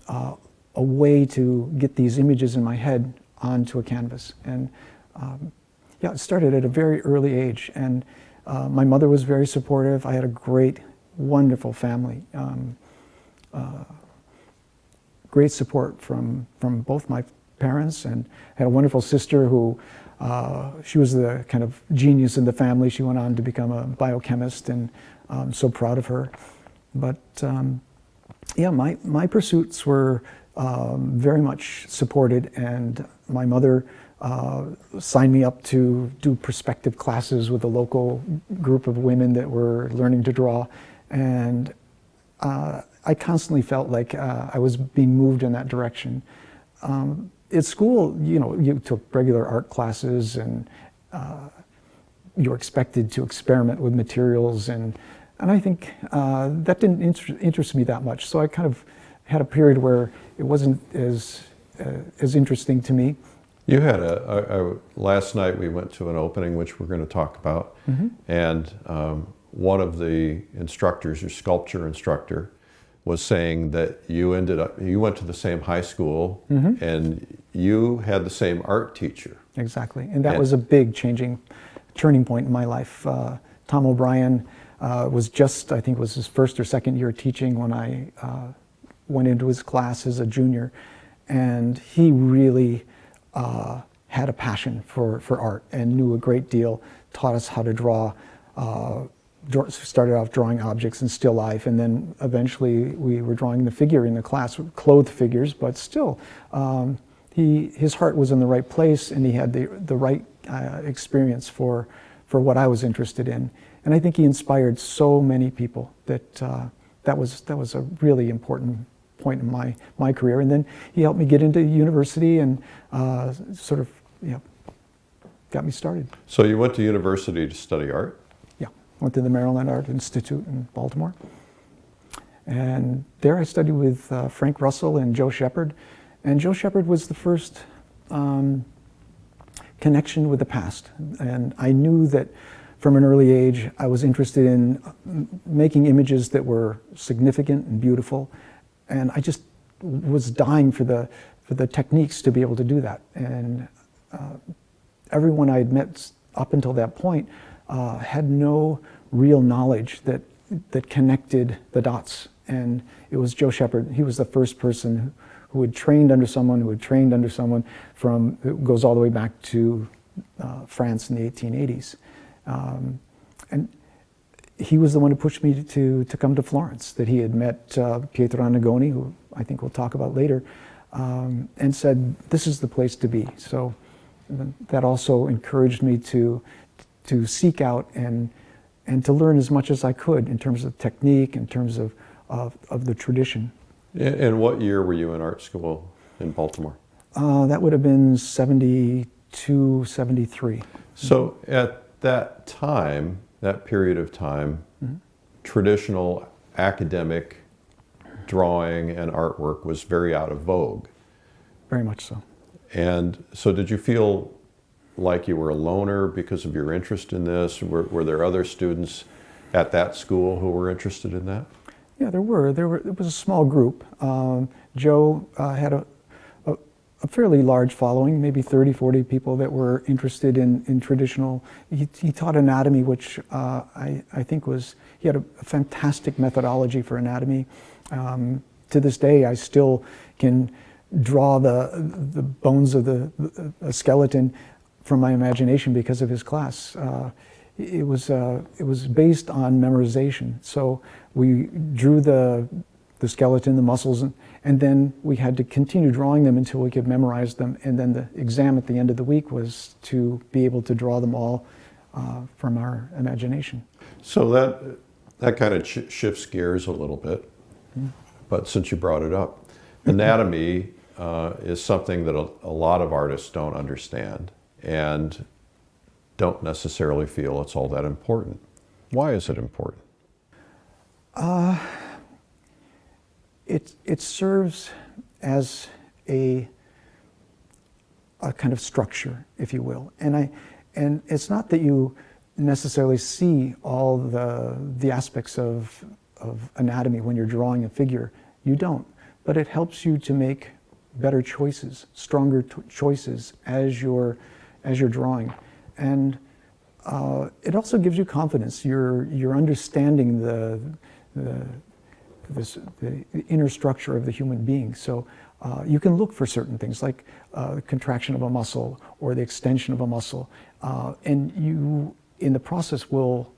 a way to get these images in my head onto a canvas. And yeah, it started at a very early age. And my mother was very supportive. I had a great, wonderful family. Great support from both my parents, and had a wonderful sister who, she was the kind of genius in the family. She went on to become a biochemist, and I'm so proud of her. But yeah, my pursuits were very much supported, and my mother signed me up to do perspective classes with a local group of women that were learning to draw, and I constantly felt like I was being moved in that direction. At school, you took regular art classes, and you were expected to experiment with materials, and And I think that didn't interest me that much. So I kind of had a period where it wasn't as interesting to me. You had last night we went to an opening, which we're going to talk about, and one of the instructors, your sculpture instructor, was saying that you went to the same high school and you had the same art teacher. Exactly, and that was a big turning point in my life. Tom O'Brien was just, I think it was his first or second year teaching when I went into his class as a junior, and he really had a passion for art and knew a great deal, taught us how to draw, started off drawing objects in still life, and then eventually we were drawing the figure in the class, clothed figures, but still, his heart was in the right place, and he had the right experience for what I was interested in. And I think he inspired so many people that that was a really important point in my career. And then he helped me get into university and sort of, got me started. So you went to university to study art? Yeah, went to the Maryland Art Institute in Baltimore. And there I studied with Frank Russell and Joe Shepard. And Joe Shepard was the first connection with the past. And I knew that from an early age I was interested in making images that were significant and beautiful. And I just was dying for the techniques to be able to do that. And everyone I had met up until that point had no real knowledge that connected the dots. And it was Joe Shepard. He was the first person who had trained under someone who had trained under someone from, it goes all the way back to France in the 1880s. And he was the one who pushed me to come to Florence, that he had met Pietro Annigoni, who I think we'll talk about later, and said, this is the place to be. So that also encouraged me to seek out and to learn as much as I could in terms of technique, in terms of the tradition. And what year were you in art school in Baltimore? That would have been 72, 73. So at that time, that period of time, traditional academic drawing and artwork was very out of vogue. Very much so. And so did you feel like you were a loner because of your interest in this? Were there other students at that school who were interested in that? Yeah, there were. It was a small group. Joe had a fairly large following, maybe 30, 40 people that were interested in traditional. He taught anatomy, which I think he had a fantastic methodology for anatomy. To this day, I still can draw the bones of the skeleton from my imagination because of his class. It was based on memorization. So we drew the skeleton, the muscles, and then we had to continue drawing them until we could memorize them. And then the exam at the end of the week was to be able to draw them all from our imagination. So that kind of shifts gears a little bit. But since you brought it up, anatomy is something that a lot of artists don't understand and don't necessarily feel it's all that important. Why is it important? It serves as a kind of structure, if you will, and it's not that you necessarily see all the aspects of anatomy when you're drawing a figure. You don't, but it helps you to make better choices, stronger choices as you're drawing, and it also gives you confidence. You're understanding the inner structure of the human being. So you can look for certain things like the contraction of a muscle or the extension of a muscle, and you, in the process, will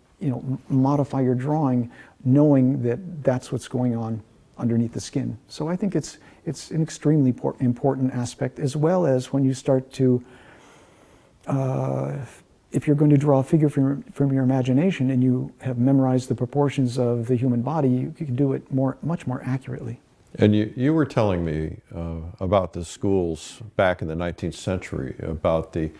modify your drawing, knowing that that's what's going on underneath the skin. So I think it's an extremely important aspect, as well as when you start to, if you're going to draw a figure from your imagination and you have memorized the proportions of the human body, you can do it much more accurately. And you were telling me about the schools back in the 19th century, about the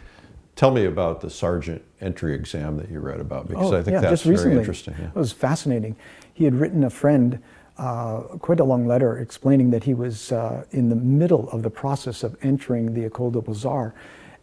Tell me about the sergeant entry exam that you read about, because I think yeah, that's just recently. very interesting. Yeah. It was fascinating. He had written a friend quite a long letter explaining that he was in the middle of the process of entering the École des Beaux-Arts,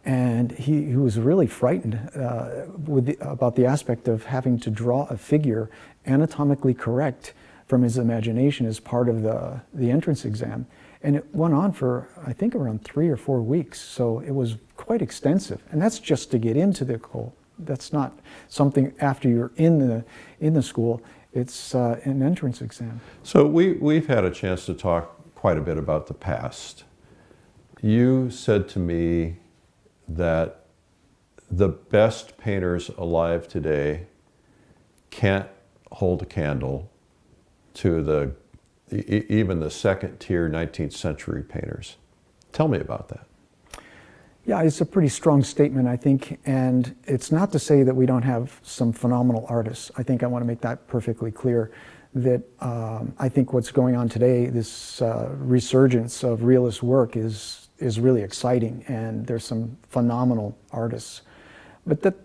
and he was really frightened about the aspect of having to draw a figure anatomically correct from his imagination as part of the entrance exam. And it went on for, I think, around 3 or 4 weeks, so it was quite extensive. And that's just to get into the École. That's not something after you're in the school. It's an entrance exam. So we've had a chance to talk quite a bit about the past. You said to me that the best painters alive today can't hold a candle to even the second-tier 19th century painters. Tell me about that. Yeah, it's a pretty strong statement, I think, and it's not to say that we don't have some phenomenal artists. I think I want to make that perfectly clear, that I think what's going on today, this resurgence of realist work is really exciting, and there's some phenomenal artists. But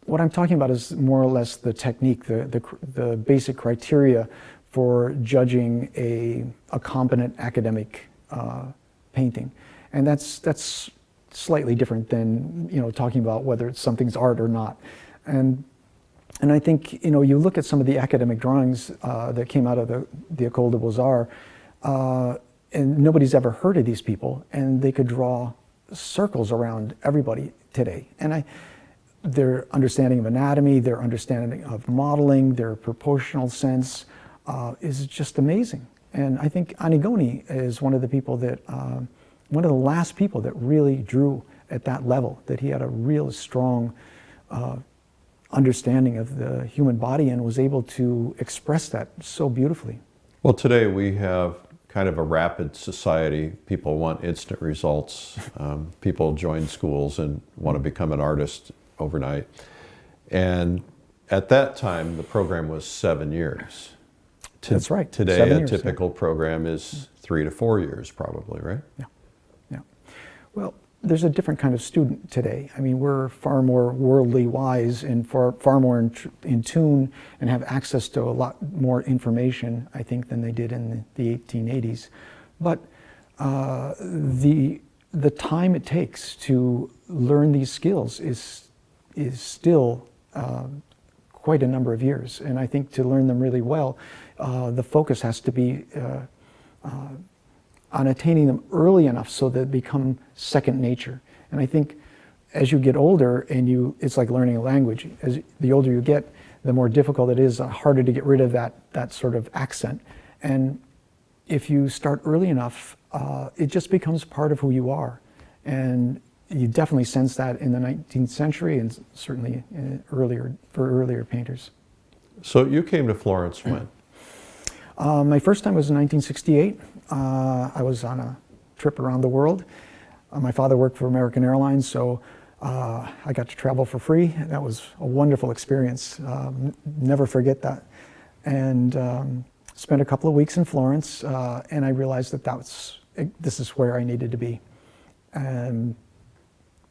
what I'm talking about is more or less the technique, the basic criteria for judging a competent academic painting. And that's slightly different than, talking about whether something's art or not. And I think, you look at some of the academic drawings that came out of the École des Beaux-Arts, and nobody's ever heard of these people, and they could draw circles around everybody today. And their understanding of anatomy, their understanding of modeling, their proportional sense is just amazing. And I think Annigoni is one of the people that, one of the last people that really drew at that level, that he had a real strong understanding of the human body and was able to express that so beautifully. Well, today we have kind of a rapid society. People want instant results. People join schools and want to become an artist overnight. And at that time, the program was 7 years. That's right. Today, 7 a years, typical program is 3 to 4 years, probably, right? Yeah. Well, there's a different kind of student today. I mean, we're far more worldly wise and far more in tune and have access to a lot more information, I think, than they did in the 1880s. But the time it takes to learn these skills is still quite a number of years. And I think to learn them really well, the focus has to be on attaining them early enough so that they become second nature. And I think as you get older, and it's like learning a language. As the older you get, the more difficult it is, harder to get rid of that sort of accent. And if you start early enough, it just becomes part of who you are. And you definitely sense that in the 19th century, and certainly for earlier painters. So you came to Florence when? My first time was in 1968. I was on a trip around the world. My father worked for American Airlines, so I got to travel for free. That was a wonderful experience. Never forget that. And spent a couple of weeks in Florence, and I realized that this is where I needed to be. And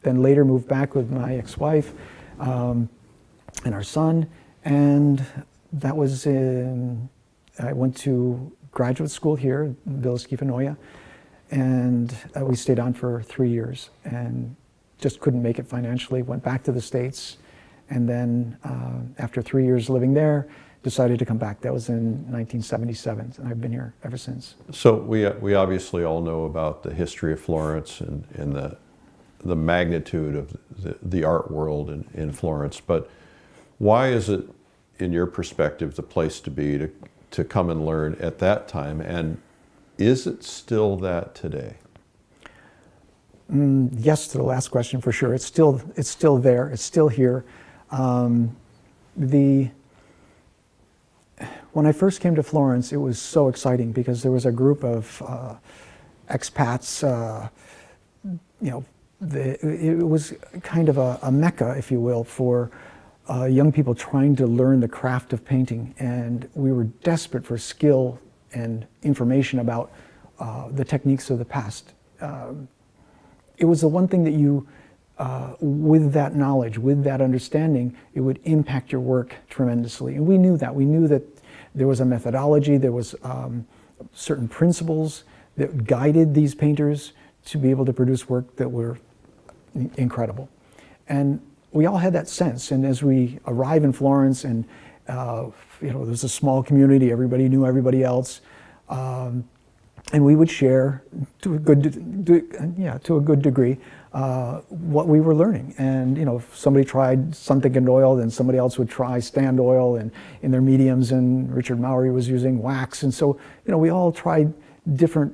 then later moved back with my ex-wife and our son, and that was I went to graduate school here, Villa Schifanoia, and we stayed on for 3 years and just couldn't make it financially. Went back to the States, and then after 3 years living there, decided to come back. That was in 1977, and I've been here ever since. So we obviously all know about the history of Florence and the magnitude of the art world in Florence, but why is it, in your perspective, the place to be to come and learn at that time, and is it still that today? Yes to the last question, for sure. It's still there. It's still here. When I first came to Florence, it was so exciting because there was a group of expats. It was kind of a mecca, if you will, for young people trying to learn the craft of painting, and we were desperate for skill and information about the techniques of the past. It was the one thing that with that knowledge, with that understanding, it would impact your work tremendously. And we knew that. We knew that there was a methodology, there was certain principles that guided these painters to be able to produce work that were incredible. And we all had that sense. And as we arrive in Florence, and there's a small community, everybody knew everybody else, and we would share to a good degree what we were learning. And if somebody tried sun-thickened oil, then somebody else would try stand oil, and in their mediums, and Richard Mowry was using wax. And so we all tried different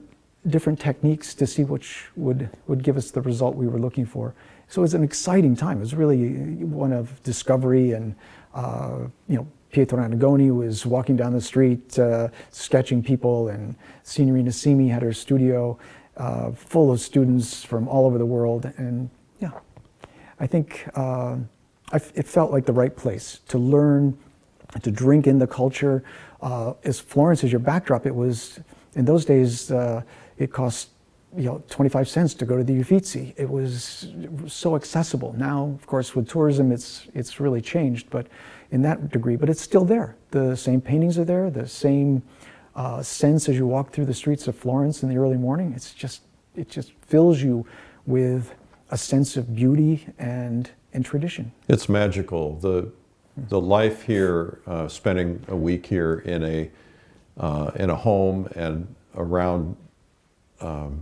techniques to see which would give us the result we were looking for. So it was an exciting time. It was really one of discovery. And Pietro Annigoni was walking down the street sketching people, and Signorina Simi had her studio full of students from all over the world. And yeah, I think it felt like the right place to learn, to drink in the culture. As Florence is your backdrop, it was, in those days, it cost 25 cents to go to the Uffizi. It was so accessible. Now, of course, with tourism, it's really changed, but in that degree, but it's still there. The same paintings are there, the same sense as you walk through the streets of Florence in the early morning. It just fills you with a sense of beauty and tradition. It's magical. The life here, spending a week here in a home and around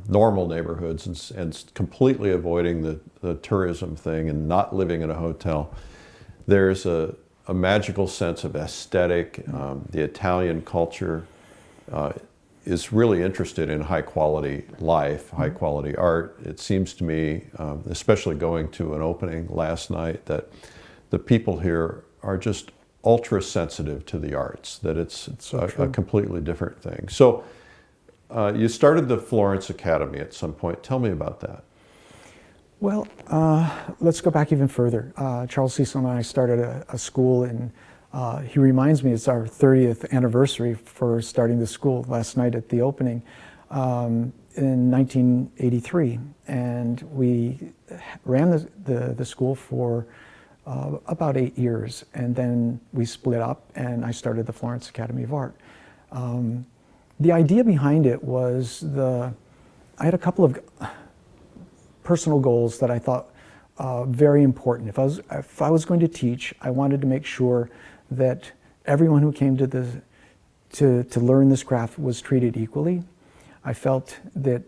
normal neighborhoods, and completely avoiding the tourism thing and not living in a hotel. There's a magical sense of aesthetic. The Italian culture is really interested in high quality life, high quality art. It seems to me, especially going to an opening last night, that the people here are just ultra sensitive to the arts, that it's a completely different thing. So you started the Florence Academy at some point. Tell me about that. Well, let's go back even further. Charles Cecil and I started a school, and he reminds me it's our 30th anniversary for starting the school last night at the opening in 1983. And we ran the school for about 8 years, and then we split up, and I started the Florence Academy of Art. The idea behind it was I had a couple of personal goals that I thought very important. If I was going to teach, I wanted to make sure that everyone who came to learn this craft was treated equally. I felt that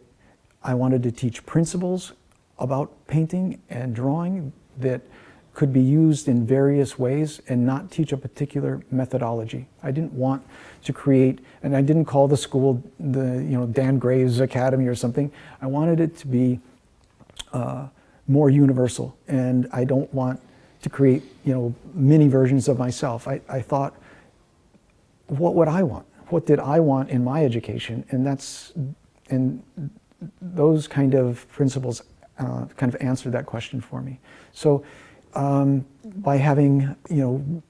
I wanted to teach principles about painting and drawing that could be used in various ways, and not teach a particular methodology. I didn't want to create, and I didn't call the school Dan Graves Academy or something. I wanted it to be more universal, and I don't want to create mini versions of myself. I thought, what would I want? What did I want in my education? And those kind of principles kind of answered that question for me. So by having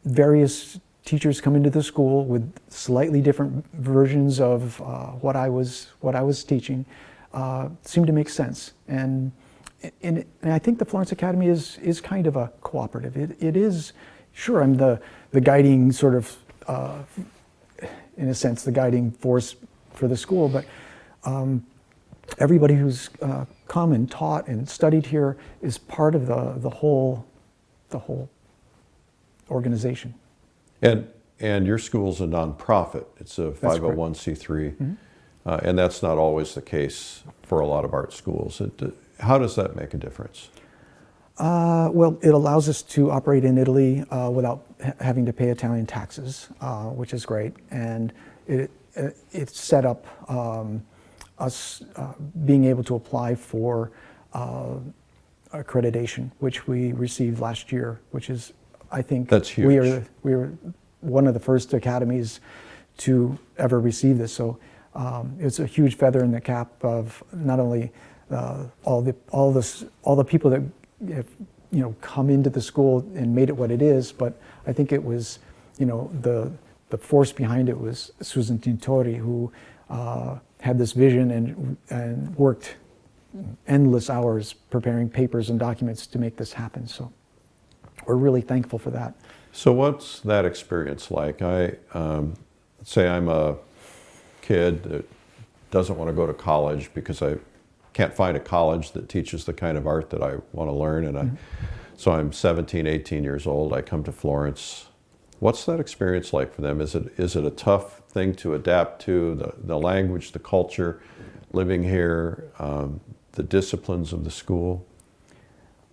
various teachers come into the school with slightly different versions of what I was teaching, seemed to make sense. And I think the Florence Academy is kind of a cooperative. It is, sure, I'm the guiding sort of, in a sense, the guiding force for the school, but everybody who's come and taught and studied here is part of the whole organization. And your school's a nonprofit. It's a 501c3, and that's not always the case for a lot of art schools. How does that make a difference? Well, it allows us to operate in Italy without having to pay Italian taxes, which is great. And it set up us being able to apply for accreditation, which we received last year, which is, I think, that's huge. We were one of the first academies to ever receive this. So it's a huge feather in the cap of not only all the people that have come into the school and made it what it is, but I think it was the force behind it was Susan Tintori, who had this vision and worked endless hours preparing papers and documents to make this happen. So we're really thankful for that. So what's that experience like? Say I'm a kid that doesn't want to go to college because I can't find a college that teaches the kind of art that I want to learn, and so I'm 17, 18 years old. I come to Florence. What's that experience like for them? Is it a tough thing to adapt to, the language, the culture, living here, the disciplines of the school?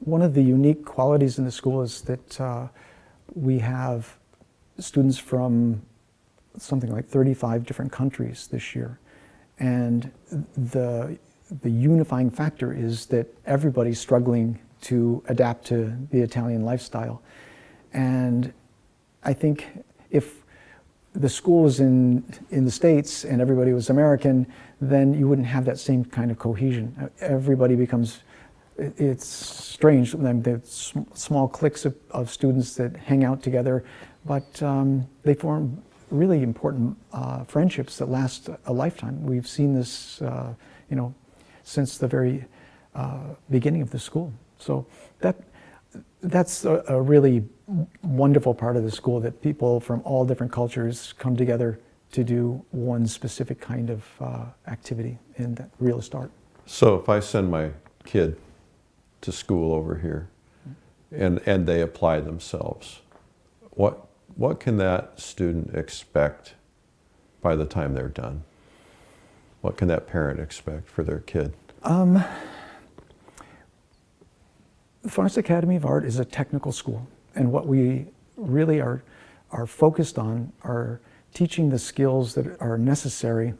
One of the unique qualities in the school is that we have students from something like 35 different countries this year. And the unifying factor is that everybody's struggling to adapt to the Italian lifestyle. And I think if the school was in the States and everybody was American, then you wouldn't have that same kind of cohesion. Everybody becomes, it's strange, the small cliques of students that hang out together, but they form really important friendships that last a lifetime. We've seen this, since the very beginning of the school. So that's a really wonderful part of the school, that people from all different cultures come together to do one specific kind of activity in that realist art. So if I send my kid to school over here and they apply themselves, what can that student expect by the time they're done? What can that parent expect for their kid? The Florence Academy of Art is a technical school, and what we really are focused on are teaching the skills that are necessary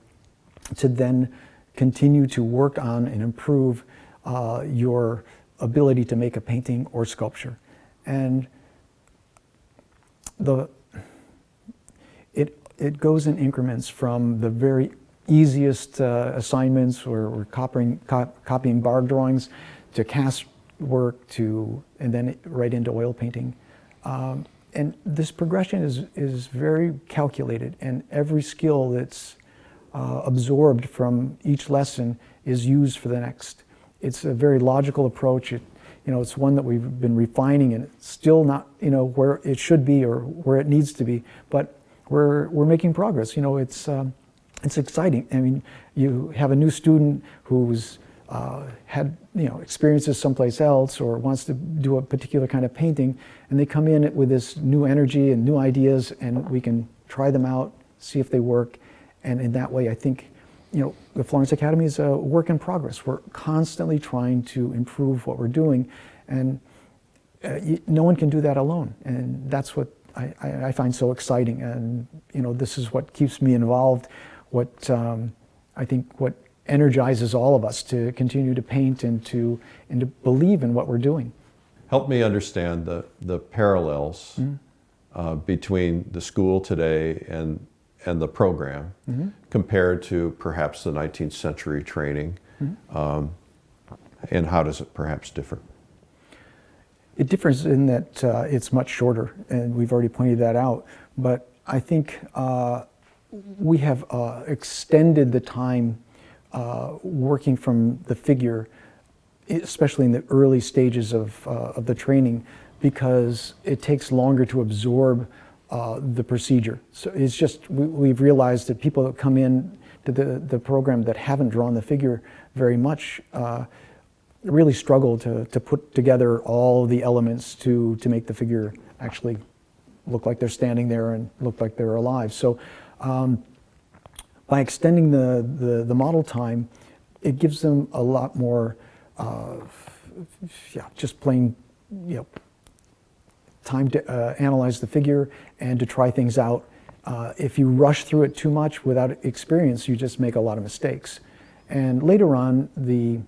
to then continue to work on and improve your ability to make a painting or sculpture. And it goes in increments from the very easiest assignments where we're copying bark drawings, to cast work, and then right into oil painting. And this progression is very calculated, and every skill that's absorbed from each lesson is used for the next. It's a very logical approach. It's one that we've been refining, and it's still not, where it should be or where it needs to be, but we're making progress. It's exciting. I mean, you have a new student who's had experiences someplace else or wants to do a particular kind of painting, and they come in with this new energy and new ideas, and we can try them out, see if they work, and in that way, I think, the Florence Academy is a work in progress. We're constantly trying to improve what we're doing, and no one can do that alone, and that's what I find so exciting. And this is what keeps me involved. I think what energizes all of us to continue to paint and to believe in what we're doing. Help me understand the parallels between the school today and the program compared to perhaps the 19th century training, and how does it perhaps differ? It differs in that it's much shorter, and we've already pointed that out, but I think we have extended the time working from the figure, especially in the early stages of the training, because it takes longer to absorb the procedure. So it's just, we've realized that people that come in to the program that haven't drawn the figure very much really struggle to put together all the elements to make the figure actually look like they're standing there and look like they're alive. So by extending the model time, it gives them a lot more, just plain, time to analyze the figure and to try things out. If you rush through it too much without experience, you just make a lot of mistakes. And later on, the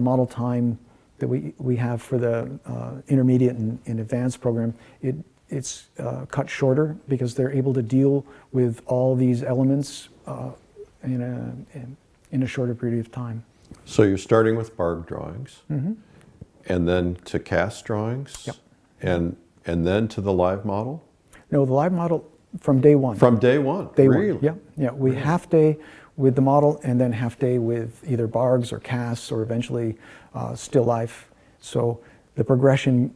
model time that we have for the intermediate and advanced program, it's cut shorter because they're able to deal with all these elements in a shorter period of time. So you're starting with bark drawings, and then to cast drawings, Yep. and then to the live model? No, the live model from day one. From day one, Day really? one, yeah. We half day, with the model, and then half day with either bargs or casts or eventually still life. So the progression,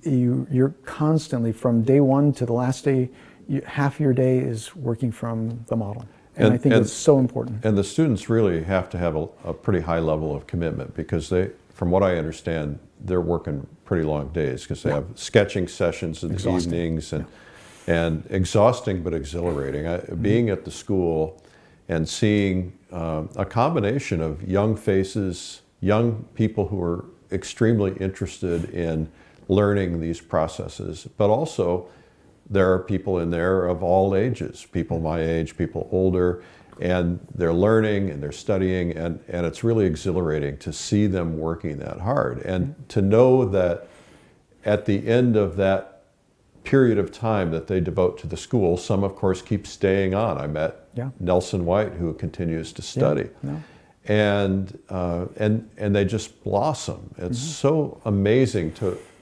you're constantly, from day one to the last day, half your day is working from the model. And I think it's so important. And the students really have to have a pretty high level of commitment, because they, from what I understand, they're working pretty long days, because they have sketching sessions in the evenings, and exhausting but exhilarating. Being at the school and seeing a combination of young faces, young people who are extremely interested in learning these processes, but also there are people in there of all ages, people my age, people older, and they're learning and they're studying, and it's really exhilarating to see them working that hard, and to know that at the end of that period of time that they devote to the school, some of course keep staying on. I met Nelson White, who continues to study. And they just blossom. It's so amazing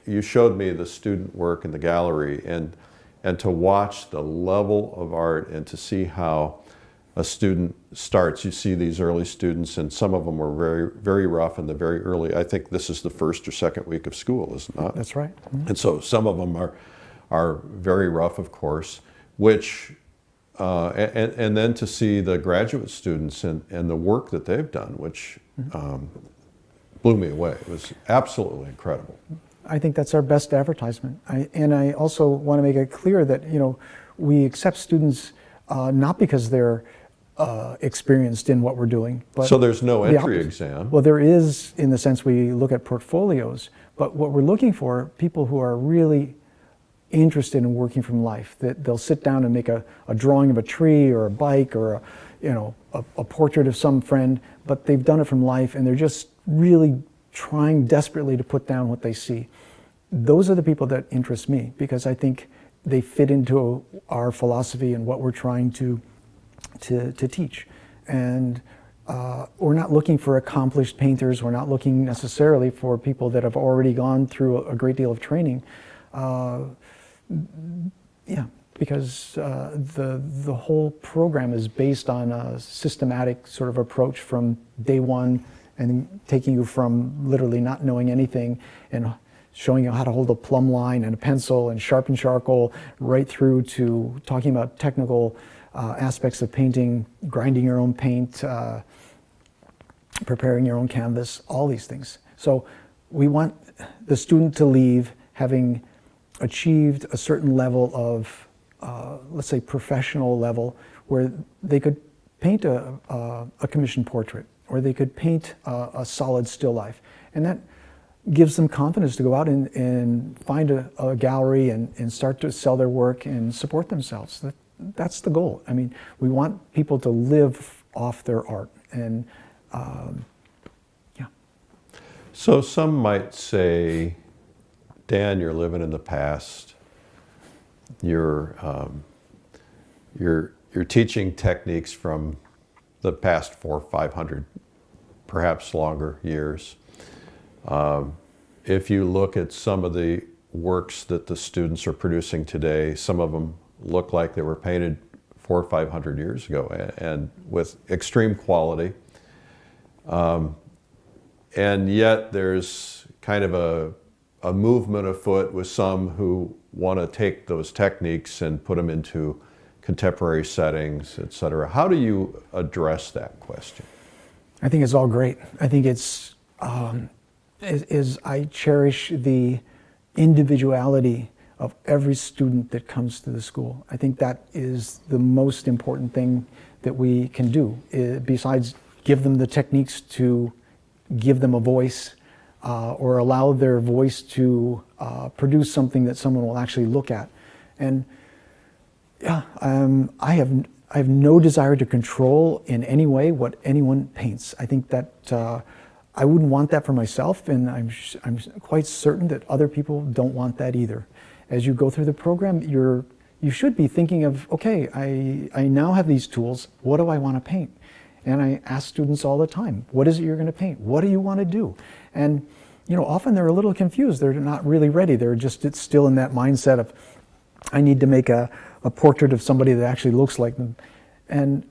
you showed me the student work in the gallery, and to watch the level of art and to see how a student starts. You see these early students, and some of them were very, very rough in the very early, I think this is the first or second week of school, is it not? That's right. And so some of them are very rough, of course, which, and then to see the graduate students and the work that they've done, which blew me away. It was absolutely incredible. I think that's our best advertisement. And I also want to make it clear that, we accept students not because they're experienced in what we're doing. But so there's no entry exam? Well, there is, in the sense we look at portfolios, but what we're looking for, people who are really interested in working from life, that they'll sit down and make a drawing of a tree or a bike or a portrait of some friend, but they've done it from life, and they're just really trying desperately to put down what they see. Those are the people that interest me, because I think they fit into our philosophy and what we're trying to teach. And we're not looking for accomplished painters. We're not looking necessarily for people that have already gone through a great deal of training. Because the whole program is based on a systematic sort of approach from day one, and taking you from literally not knowing anything and showing you how to hold a plumb line and a pencil and sharpen charcoal, right through to talking about technical aspects of painting, grinding your own paint, preparing your own canvas, all these things. So we want the student to leave having achieved a certain level of, let's say, professional level, where they could paint a commissioned portrait, or they could paint a solid still life. And that gives them confidence to go out and find a gallery and start to sell their work and support themselves. That's the goal. I mean, we want people to live off their art. And So some might say, Dan, you're living in the past. You're teaching techniques from the past 400, 500, perhaps longer years. If you look at some of the works that the students are producing today, some of them look like they were painted 400 or 500 years ago, and with extreme quality. And yet there's kind of a movement afoot with some who want to take those techniques and put them into contemporary settings, et cetera. How do you address that question? I think it's all great. I think it's, I cherish the individuality of every student that comes to the school. I think that is the most important thing that we can do, besides give them the techniques to give them a voice, or allow their voice to produce something that someone will actually look at. And I have no desire to control in any way what anyone paints. I think that I wouldn't want that for myself, and I'm quite certain that other people don't want that either. As you go through the program, you should be thinking of, okay, I now have these tools. What do I want to paint? And I ask students all the time, what is it you're going to paint? What do you want to do? And often they're a little confused. They're not really ready. They're just still in that mindset of, I need to make a portrait of somebody that actually looks like them. And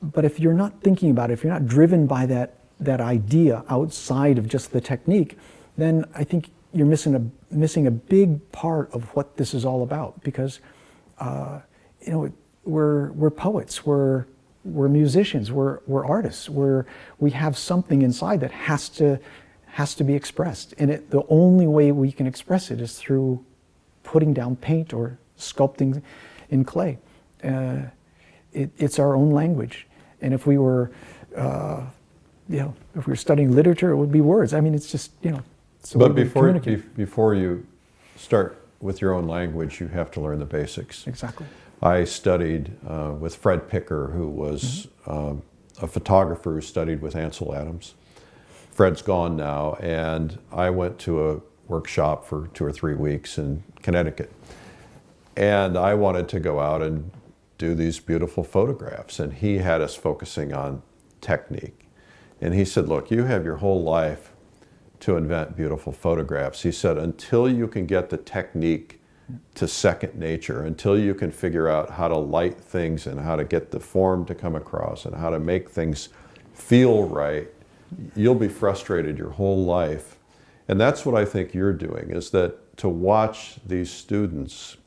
But if you're not thinking about it, if you're not driven by that idea outside of just the technique, then I think you're missing a big part of what this is all about. Because you know, we're poets, we're musicians, we're artists, we have something inside that has to be expressed, and the only way we can express it is through putting down paint or sculpting in clay. It's our own language, and if we were, you know, if we were studying literature, it would be words. I mean, it's just, you know. But before you start with your own language, you have to learn the basics. Exactly. I studied with Fred Picker, who was a photographer who studied with Ansel Adams. Fred's gone now, and I went to a workshop for 2 or 3 weeks in Connecticut. And I wanted to go out and do these beautiful photographs, and he had us focusing on technique. And he said, look, you have your whole life to invent beautiful photographs. He said, until you can get the technique to second nature, until you can figure out how to light things and how to get the form to come across and how to make things feel right, you'll be frustrated your whole life. And that's what I think you're doing, is that to watch these students,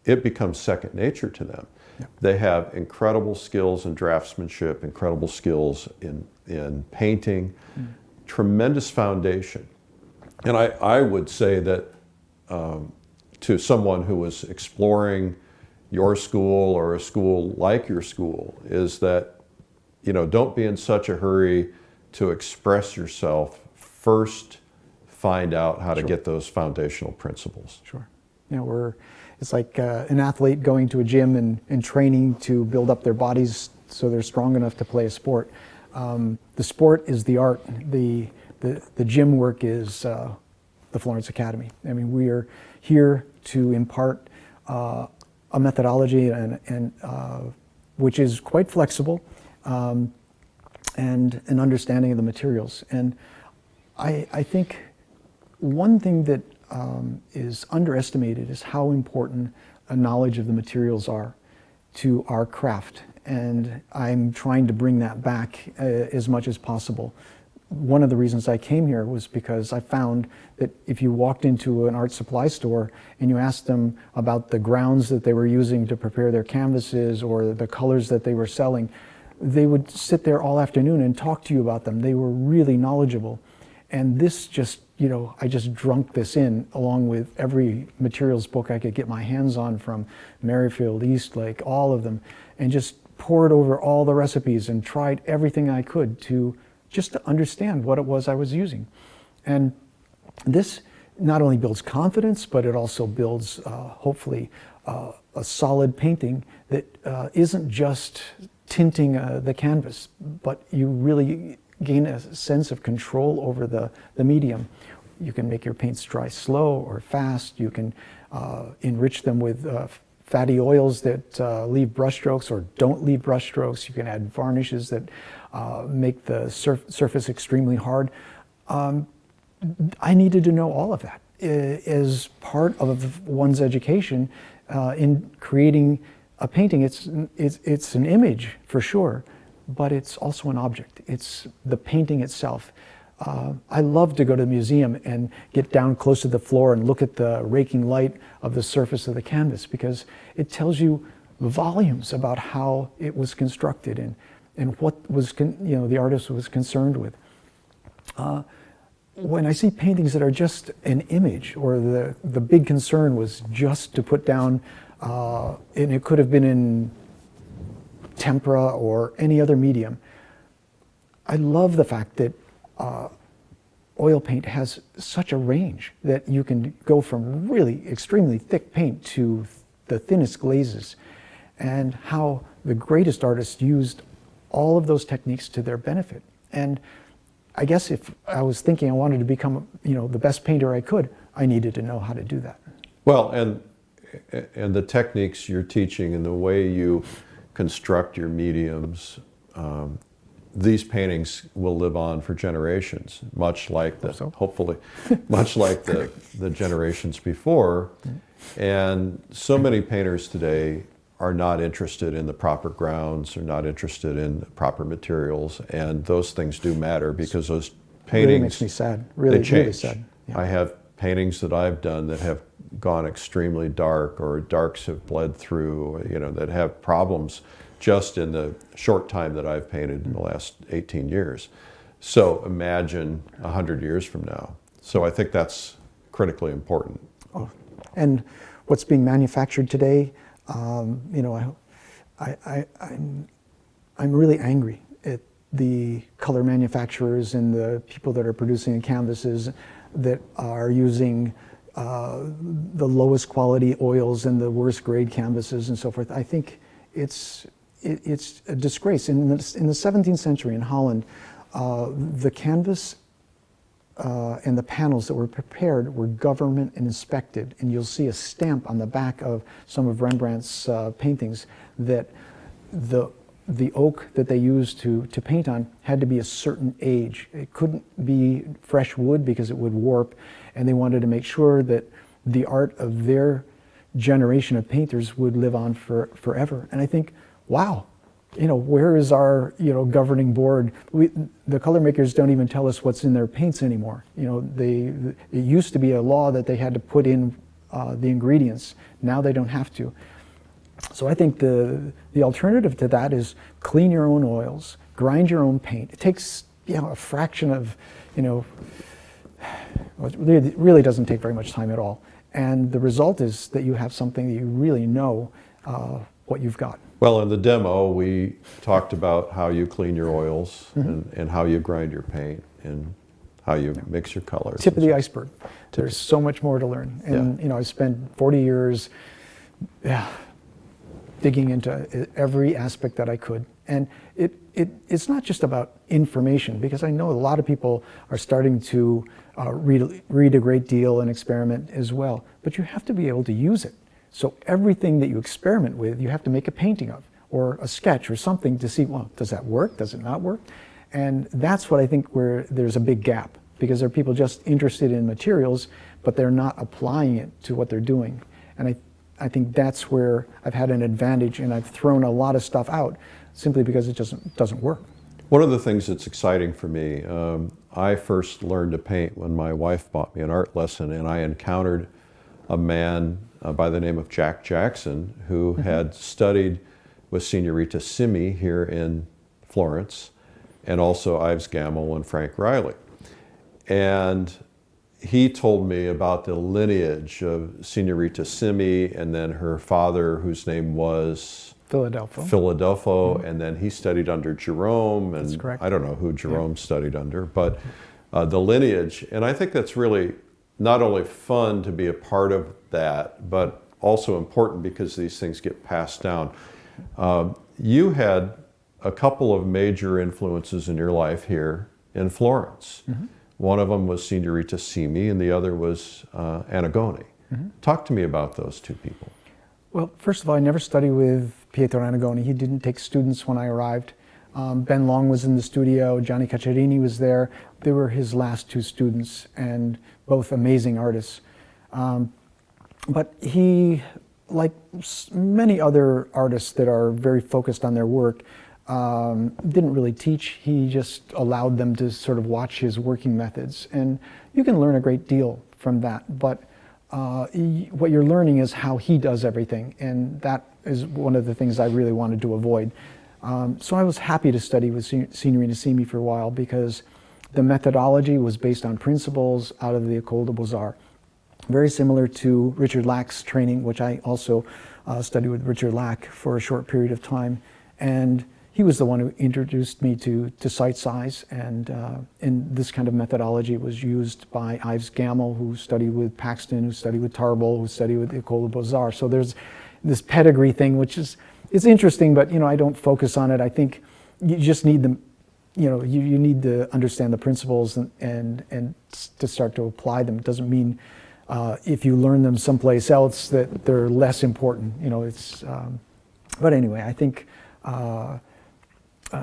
it becomes second nature to them. Yeah. They have incredible skills in draftsmanship, incredible skills in painting, tremendous foundation. And I would say that to someone who was exploring your school or a school like your school, is that, you know, don't be in such a hurry to express yourself. First, find out how to get those foundational principles. Sure. You know, it's like an athlete going to a gym and training to build up their bodies so they're strong enough to play a sport. The sport is the art. The gym work is the Florence Academy. I mean, we are here to impart a methodology and which is quite flexible, and an understanding of the materials. And I think one thing that is underestimated is how important a knowledge of the materials are to our craft. And I'm trying to bring that back as much as possible. One of the reasons I came here was because I found that if you walked into an art supply store and you asked them about the grounds that they were using to prepare their canvases or the colors that they were selling, they would sit there all afternoon and talk to you about them. They were really knowledgeable. And this just, you know, I just drunk this in along with every materials book I could get my hands on, from Merrifield, Eastlake, all of them, and just poured over all the recipes and tried everything I could to just to understand what it was I was using. And this not only builds confidence, but it also builds, hopefully, a solid painting that isn't just tinting the canvas, but you really gain a sense of control over the medium. You can make your paints dry slow or fast. You can enrich them with fatty oils that leave brushstrokes or don't leave brushstrokes. You can add varnishes that make the surface extremely hard. I needed to know all of that as part of one's education in creating a painting. It's an image for sure, but it's also an object. It's the painting itself. I love to go to the museum and get down close to the floor and look at the raking light of the surface of the canvas, because it tells you volumes about how it was constructed and what was the artist was concerned with. When I see paintings that are just an image, or the big concern was just to put down, and it could have been in tempera or any other medium, I love the fact that oil paint has such a range that you can go from really extremely thick paint to the thinnest glazes, and how the greatest artists used all of those techniques to their benefit. And I guess if I was thinking I wanted to become, the best painter I could, I needed to know how to do that. Well, and the techniques you're teaching and the way you construct your mediums, these paintings will live on for generations, much like hopefully, much like the generations before. And so many painters today are not interested in the proper grounds, or not interested in the proper materials, and those things do matter because those paintings, really makes me sad. Really, they change. really sad. Yeah. I have paintings that I've done that have gone extremely dark, or darks have bled through, that have problems just in the short time that I've painted in the last 18 years. So imagine 100 years from now. So I think that's critically important. Oh, and what's being manufactured today, I'm really angry at the color manufacturers and the people that are producing canvases that are using the lowest quality oils and the worst grade canvases and so forth. I think it's a disgrace. In the 17th century in Holland, the canvas and the panels that were prepared were government inspected, and you'll see a stamp on the back of some of Rembrandt's paintings that the oak that they used to paint on had to be a certain age. It couldn't be fresh wood because it would warp, and they wanted to make sure that the art of their generation of painters would live on forever. And I think, wow, where is our, governing board? The color makers don't even tell us what's in their paints anymore. It used to be a law that they had to put in the ingredients. Now they don't have to. So I think the alternative to that is clean your own oils, grind your own paint. It takes, a fraction of, it really doesn't take very much time at all. And the result is that you have something that you really know what you've got. Well, in the demo, we talked about how you clean your oils, and how you grind your paint, and how you mix your colors. Tip of the iceberg. There's so much more to learn. And, I spent 40 years digging into every aspect that I could. And it's not just about information, because I know a lot of people are starting to read a great deal and experiment as well. But you have to be able to use it. So everything that you experiment with, you have to make a painting of, or a sketch or something to see, well, does that work? Does it not work? And that's what I think where there's a big gap, because there are people just interested in materials, but they're not applying it to what they're doing. And I think that's where I've had an advantage, and I've thrown a lot of stuff out simply because it doesn't work. One of the things that's exciting for me, I first learned to paint when my wife bought me an art lesson, and I encountered a man by the name of Jack Jackson, who had studied with Signorita Simi here in Florence, and also Ives Gammel and Frank Riley. And he told me about the lineage of Signorita Simi, and then her father, whose name was Philadelphia, and then he studied under Jerome, and That's correct. I don't know who Jerome studied under, but the lineage, and I think that's really not only fun to be a part of that, but also important because these things get passed down. You had a couple of major influences in your life here in Florence. One of them was Signorita Simi, and the other was Annigoni. Talk to me about those two people. Well, first of all, I never studied with Pietro Annigoni. He didn't take students when I arrived. Ben Long was in the studio, Gianni Cacciarini was there. They were his last two students, and both amazing artists. But he, like many other artists that are very focused on their work, didn't really teach. He just allowed them to sort of watch his working methods. And you can learn a great deal from that, but what you're learning is how he does everything, and that is one of the things I really wanted to avoid. So I was happy to study with Signorina Simi for a while, because the methodology was based on principles out of the École des Beaux-Arts. Very similar to Richard Lack's training, which I also studied with Richard Lack for a short period of time. And he was the one who introduced me to sight size, and this kind of methodology was used by Ives Gammel, who studied with Paxton, who studied with Tarbell, who studied with the École des Beaux-Arts. So there's this pedigree thing, which is interesting, but I don't focus on it. I think you just need them. You need to understand the principles and to start to apply them. It doesn't mean if you learn them someplace else that they're less important. But anyway, I think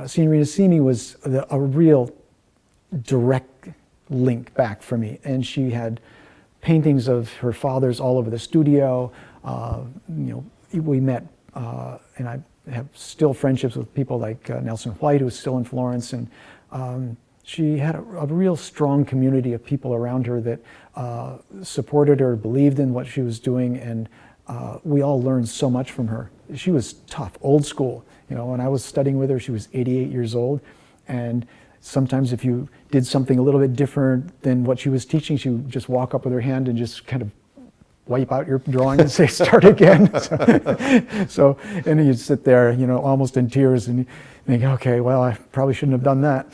Signorina Simi was a real direct link back for me, and she had paintings of her father's all over the studio. We met and I have still friendships with people like Nelson White, who's still in Florence, and she had a real strong community of people around her that supported her, believed in what she was doing, and we all learned so much from her. She was tough, old school. When I was studying with her, she was 88 years old, and sometimes if you did something a little bit different than what she was teaching, she would just walk up with her hand and just kind of wipe out your drawing and say, start again. So and you'd sit there, almost in tears, and you think, okay, well, I probably shouldn't have done that.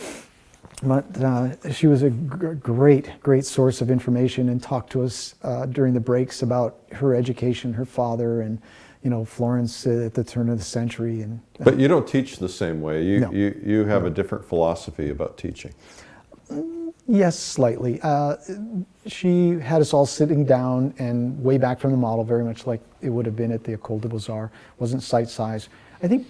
But she was a great source of information, and talked to us during the breaks about her education, her father, and Florence at the turn of the century. And but you don't teach the same way. No. You have a different philosophy about teaching. Yes, slightly. She had us all sitting down and way back from the model, very much like it would have been at the École des Beaux-Arts. Wasn't sight size. I think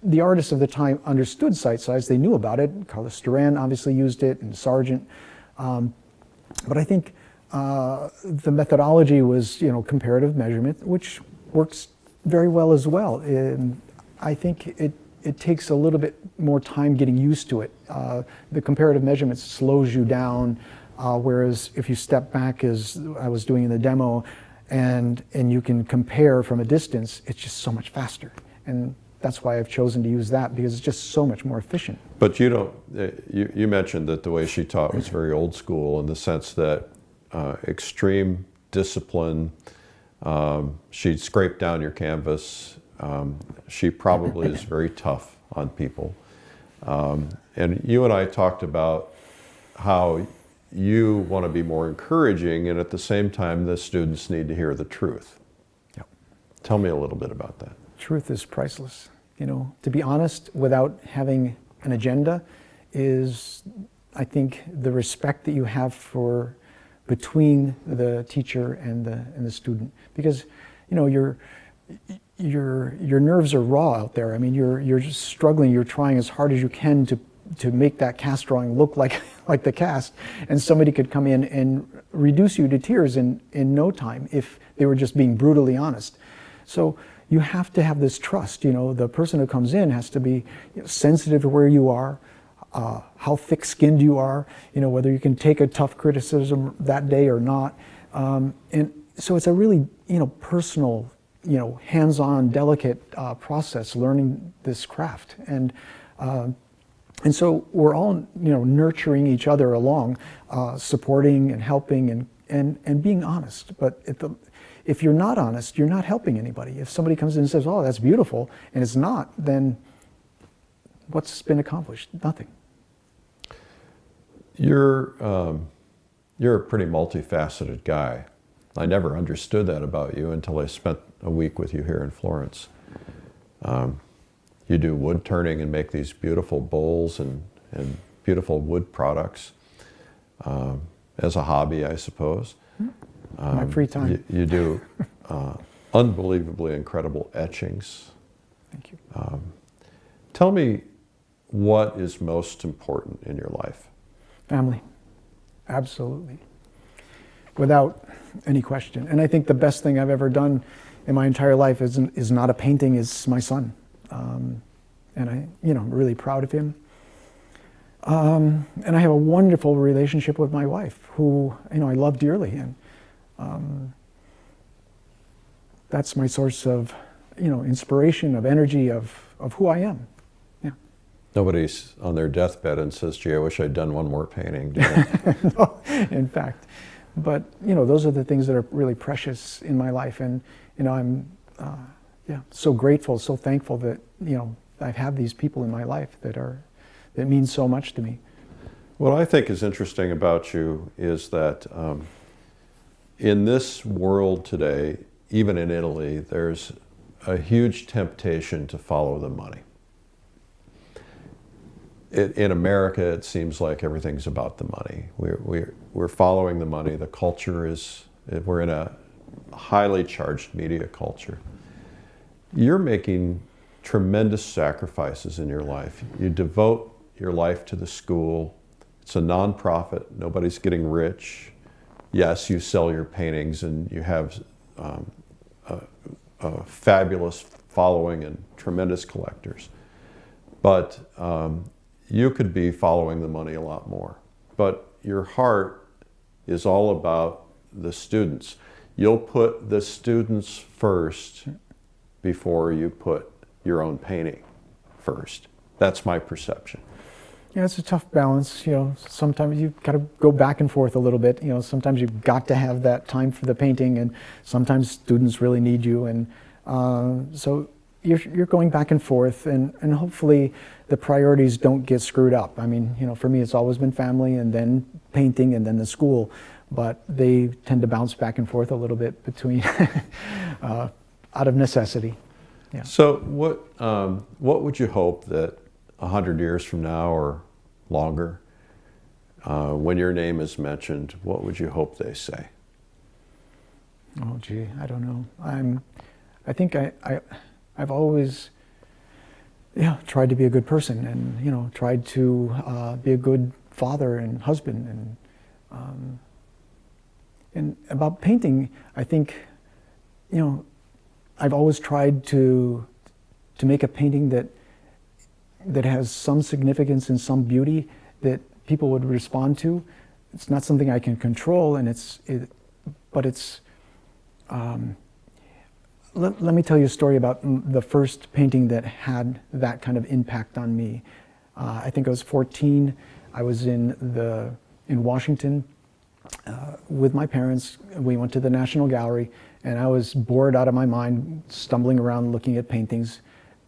the artists of the time understood sight size. They knew about it. Carlos Duran obviously used it, and Sargent. But I think the methodology was comparative measurement, which works very well as well. And I think it takes a little bit more time getting used to it. The comparative measurement slows you down, whereas if you step back, as I was doing in the demo, and you can compare from a distance, it's just so much faster. And that's why I've chosen to use that, because it's just so much more efficient. But you mentioned that the way she taught was very old school, in the sense that extreme discipline. She'd scrape down your canvas. She probably is very tough on people. And you and I talked about how you want to be more encouraging, and at the same time, the students need to hear the truth. Yep. Tell me a little bit about that. Truth is priceless. To be honest, without having an agenda, is, I think, the respect that you have for between the teacher and the student, because your nerves are raw out there. I mean, you're just struggling. You're trying as hard as you can to make that cast drawing look like the cast, and somebody could come in and reduce you to tears in no time if they were just being brutally honest. So you have to have this trust. The person who comes in has to be sensitive to where you are, how thick-skinned you are, whether you can take a tough criticism that day or not. And so it's a really, personal, hands-on, delicate process, learning this craft. And so we're all, nurturing each other along, supporting and helping and being honest. But if you're not honest, you're not helping anybody. If somebody comes in and says, oh, that's beautiful, and it's not, then what's been accomplished? Nothing. You're a pretty multifaceted guy. I never understood that about you until I spent a week with you here in Florence. You do wood turning and make these beautiful bowls and beautiful wood products as a hobby, I suppose. My free time. You do unbelievably incredible etchings. Thank you. Tell me, what is most important in your life? Family. Absolutely. Without any question. And I think the best thing I've ever done in my entire life is not a painting, is my son. And I'm really proud of him. And I have a wonderful relationship with my wife, who, I love dearly. And that's my source of, inspiration, of energy, of who I am. Yeah. Nobody's on their deathbed and says, gee, I wish I'd done one more painting. Do they? No, in fact. But, those are the things that are really precious in my life. And, I'm so grateful, so thankful that, I've had these people in my life that mean so much to me. What I think is interesting about you is that in this world today, even in Italy, there's a huge temptation to follow the money. In America, it seems like everything's about the money. We're following the money. The culture we're in a highly charged media culture. You're making tremendous sacrifices in your life. You devote your life to the school. It's a nonprofit. Nobody's getting rich. Yes, you sell your paintings and you have a fabulous following and tremendous collectors. But you could be following the money a lot more. But your heart is all about the students. You'll put the students first before you put your own painting first. That's my perception. Yeah, it's a tough balance. Sometimes you've got to go back and forth a little bit. Sometimes you've got to have that time for the painting, and sometimes students really need you. And so you're going back and forth, and hopefully the priorities don't get screwed up. I mean, for me, it's always been family, and then painting, and then the school. But they tend to bounce back and forth a little bit between, out of necessity. Yeah. So what would you hope that 100 years from now or longer, when your name is mentioned, what would you hope they say? Oh, gee, I don't know. I think I've always, tried to be a good person, and tried to be a good father and husband, and about painting, I think, I've always tried to make a painting that has some significance and some beauty that people would respond to. It's not something I can control, and but it's. Let me tell you a story about the first painting that had that kind of impact on me. I think I was 14. I was in Washington with my parents. We went to the National Gallery, and I was bored out of my mind, stumbling around looking at paintings.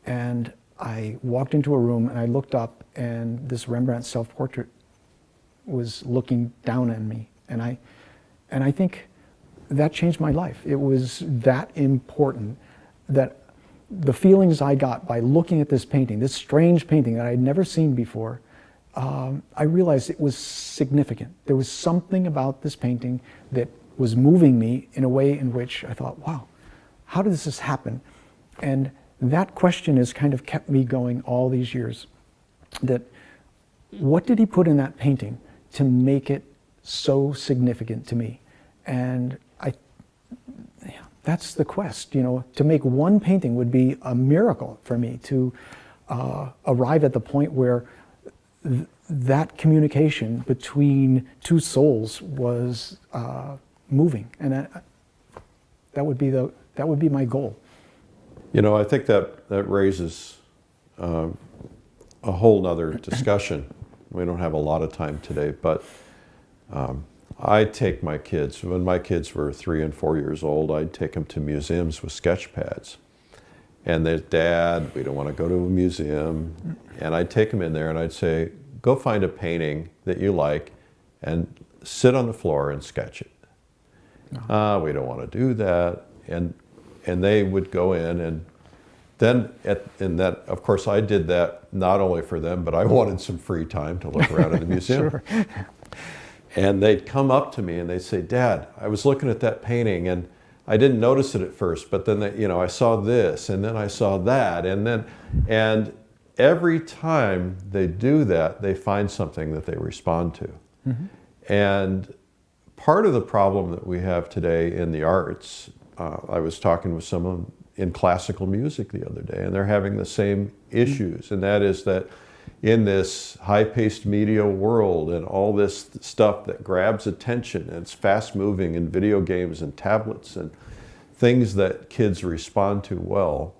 And I walked into a room, and I looked up, and this Rembrandt self-portrait was looking down at me. And I think that changed my life. It was that important that the feelings I got by looking at this painting, this strange painting that I had never seen before, I realized it was significant. There was something about this painting that was moving me in a way in which I thought, wow, how did this happen? And that question has kind of kept me going all these years. That what did he put in that painting to make it so significant to me? And that's the quest. To make one painting would be a miracle for me, to arrive at the point where that communication between two souls was moving, and that would be my goal. I think that raises a whole nother discussion. We don't have a lot of time today, but I take my kids, when my kids were 3 and 4 years old, I'd take them to museums with sketch pads. And they're, Dad, we don't want to go to a museum. And I'd take them in there and I'd say, go find a painting that you like and sit on the floor and sketch it. No. We don't want to do that. And they would go in, and then of course I did that not only for them, but I wanted some free time to look around in the museum. Sure. And they'd come up to me and they'd say, Dad, I was looking at that painting and I didn't notice it at first, but then I saw this, and then I saw that, and every time they do that, they find something that they respond to. Mm-hmm. And part of the problem that we have today in the arts, I was talking with someone in classical music the other day, and they're having the same issues, and that is that in this high-paced media world and all this stuff that grabs attention, and it's fast-moving, and video games and tablets and things that kids respond to well,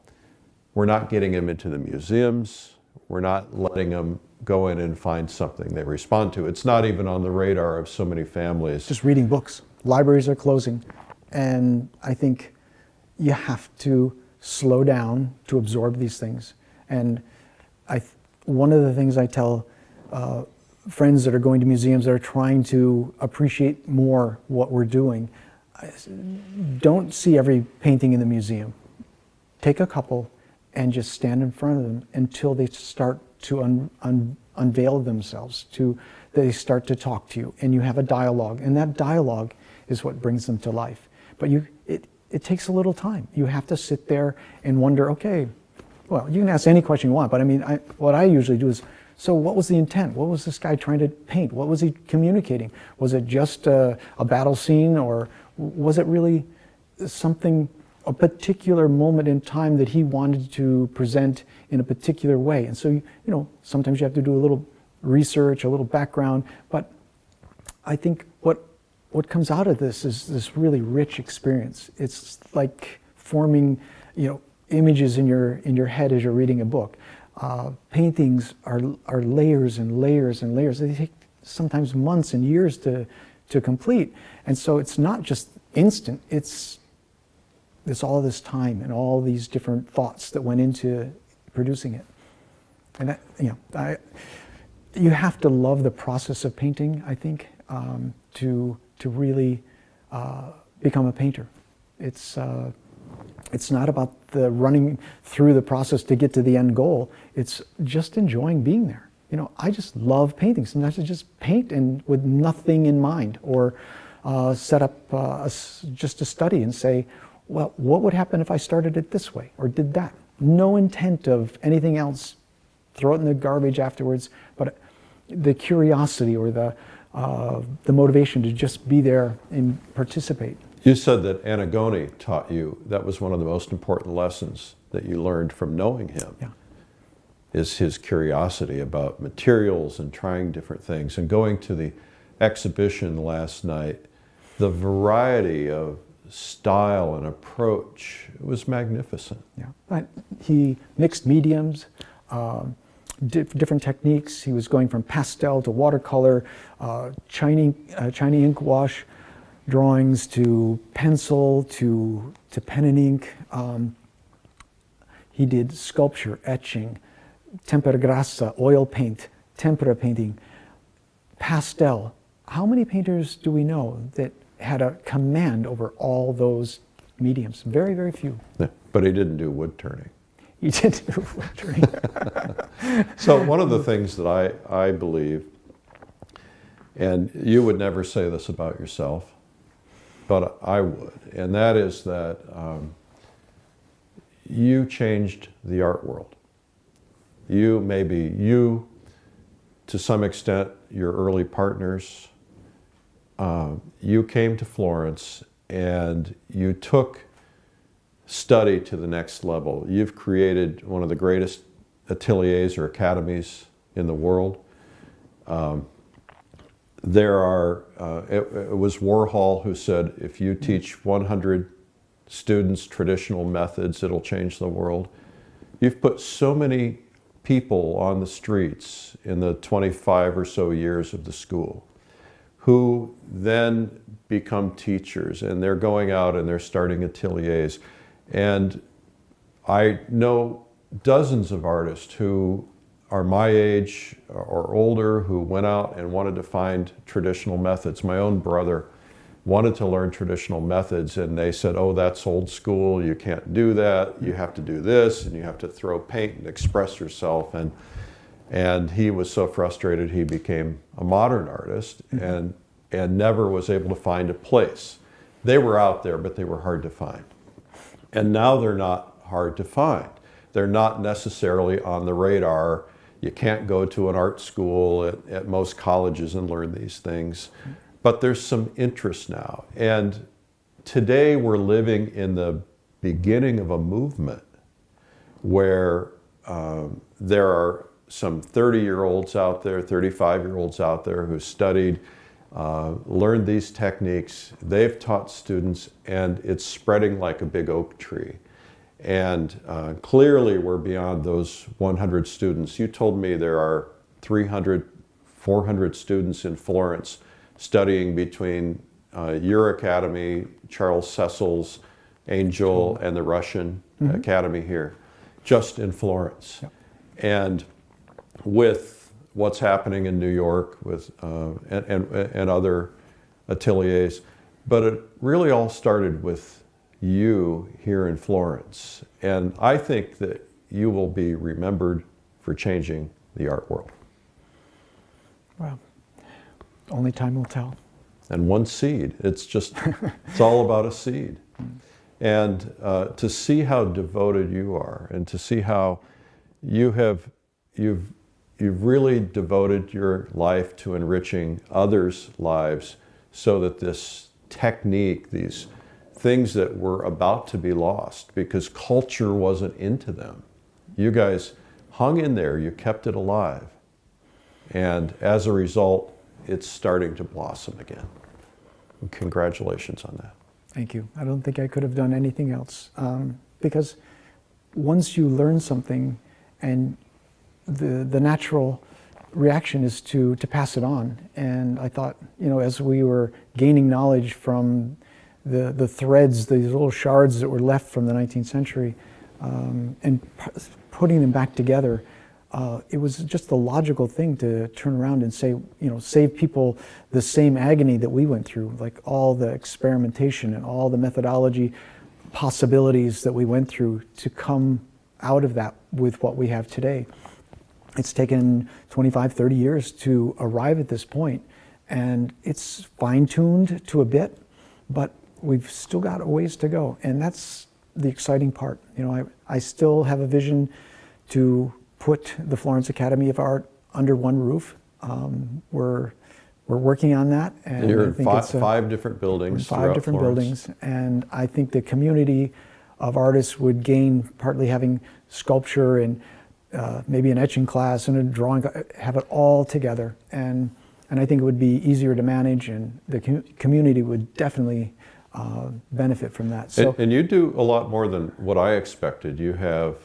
we're not getting them into the museums. We're not letting them go in and find something they respond to. It's not even on the radar of so many families. Just reading books. Libraries are closing. And I think you have to slow down to absorb these things. And one of the things I tell friends that are going to museums that are trying to appreciate more what we're doing, don't see every painting in the museum. Take a couple and just stand in front of them until they start to unveil themselves, they start to talk to you, and you have a dialogue. And that dialogue is what brings them to life. But it takes a little time. You have to sit there and wonder, okay, well, you can ask any question you want, but I mean, what I usually do is, so what was the intent? What was this guy trying to paint? What was he communicating? Was it just a battle scene, or was it really something a particular moment in time that he wanted to present in a particular way. And so, sometimes you have to do a little research, a little background, but I think what comes out of this is this really rich experience. It's like forming, images in your head as you're reading a book. Paintings are layers and layers and layers. They take sometimes months and years to complete. And so it's not just instant, it's all this time and all these different thoughts that went into producing it. And that, you have to love the process of painting, I think, to really become a painter. It's not about the running through the process to get to the end goal. It's just enjoying being there. I just love painting. Sometimes I just paint and with nothing in mind, or set up just a study and say, well, what would happen if I started it this way or did that? No intent of anything else. Throw it in the garbage afterwards. But the curiosity or the motivation to just be there and participate. You said that Antigone taught you, that was one of the most important lessons that you learned from knowing him. Yeah. Is his curiosity about materials and trying different things. And going to the exhibition last night, the variety of style and approach, it was magnificent. Yeah, but he mixed mediums, different techniques. He was going from pastel to watercolor, Chinese ink wash drawings to pencil to pen and ink. He did sculpture, etching, tempera grassa, oil paint, tempera painting, pastel. How many painters do we know that had a command over all those mediums? Very, very few. Yeah, but he didn't do wood turning. He didn't do wood turning. So one of the things that I believe, and you would never say this about yourself, but I would, and that is that you changed the art world. You, to some extent, your early partners, you came to Florence and you took study to the next level. You've created one of the greatest ateliers or academies in the world. It was Warhol who said, if you teach 100 students traditional methods, it'll change the world. You've put so many people on the streets in the 25 or so years of the school who then become teachers, and they're going out and they're starting ateliers. And I know dozens of artists who are my age or older who went out and wanted to find traditional methods. My own brother wanted to learn traditional methods, and they said, oh, that's old school, you can't do that, you have to do this, and you have to throw paint and express yourself. And he was so frustrated he became a modern artist and never was able to find a place. They were out there, but they were hard to find. And now they're not hard to find. They're not necessarily on the radar. You can't go to an art school at most colleges and learn these things. But there's some interest now. And today we're living in the beginning of a movement where there are some 30-year-olds out there, 35-year-olds out there who studied, learned these techniques. They've taught students, and it's spreading like a big oak tree. And clearly we're beyond those 100 students. You told me there are 300, 400 students in Florence studying between your academy, Charles Cecil's, Angel, and the Russian academy here, just in Florence. Yep. And with what's happening in New York with and other ateliers, but it really all started with you here in Florence. And I think that you will be remembered for changing the art world. Well, only time will tell. And one seed, it's all about a seed. And to see how devoted you are, and to see how you've really devoted your life to enriching others' lives, so that this technique, these things that were about to be lost because culture wasn't into them. You guys hung in there, you kept it alive. And as a result, it's starting to blossom again. And congratulations on that. Thank you. I don't think I could have done anything else. Because once you learn something, and the natural reaction is to pass it on. And I thought, you know, as we were gaining knowledge from the threads, these little shards that were left from the 19th century, and putting them back together, it was just the logical thing to turn around and say, you know, save people the same agony that we went through, like all the experimentation and all the methodology possibilities that we went through to come out of that with what we have today. It's taken 25, 30 years to arrive at this point, and it's fine-tuned to a bit, but we've still got a ways to go, and that's the exciting part. You know, I still have a vision to put the Florence Academy of Art under one roof. We're working on that, and you're I in think it's five different buildings. Five different Florence. buildings, and I think the community of artists would gain partly having sculpture and maybe an etching class and a drawing, have it all together, and I think it would be easier to manage, and the community would definitely benefit from that. So, and you do a lot more than what I expected. You have,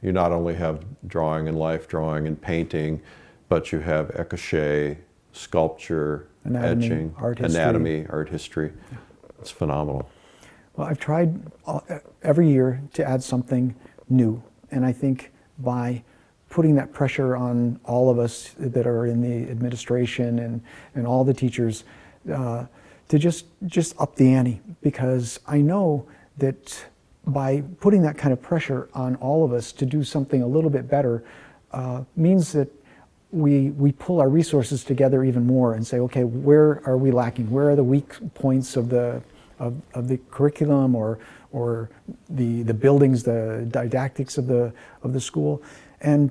you not only have drawing and life drawing and painting, but you have écoché, sculpture, Anatomy, etching, art history. anatomy, art history. It's phenomenal. well, I've tried every year to add something new, and I think by putting that pressure on all of us that are in the administration and all the teachers, to just up the ante, because I know that by putting that kind of pressure on all of us to do something a little bit better means that we pull our resources together even more and say, okay, where are we lacking? Where are the weak points of the curriculum or the buildings, the didactics of the school? And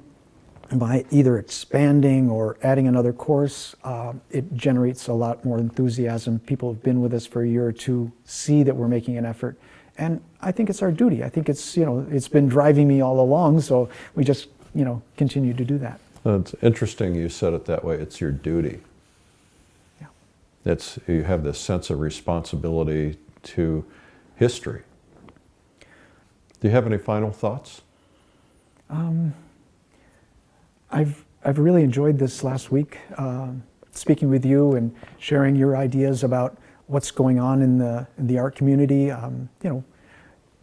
by either expanding or adding another course, it generates a lot more enthusiasm. People have been with us for a year or two, see that we're making an effort. And I think it's our duty. I think it's, it's been driving me all along, so we just, continue to do that. It's interesting you said it that way. It's your duty. Yeah. You have this sense of responsibility to history. Do you have any final thoughts? I've really enjoyed this last week, speaking with you and sharing your ideas about what's going on in the art community.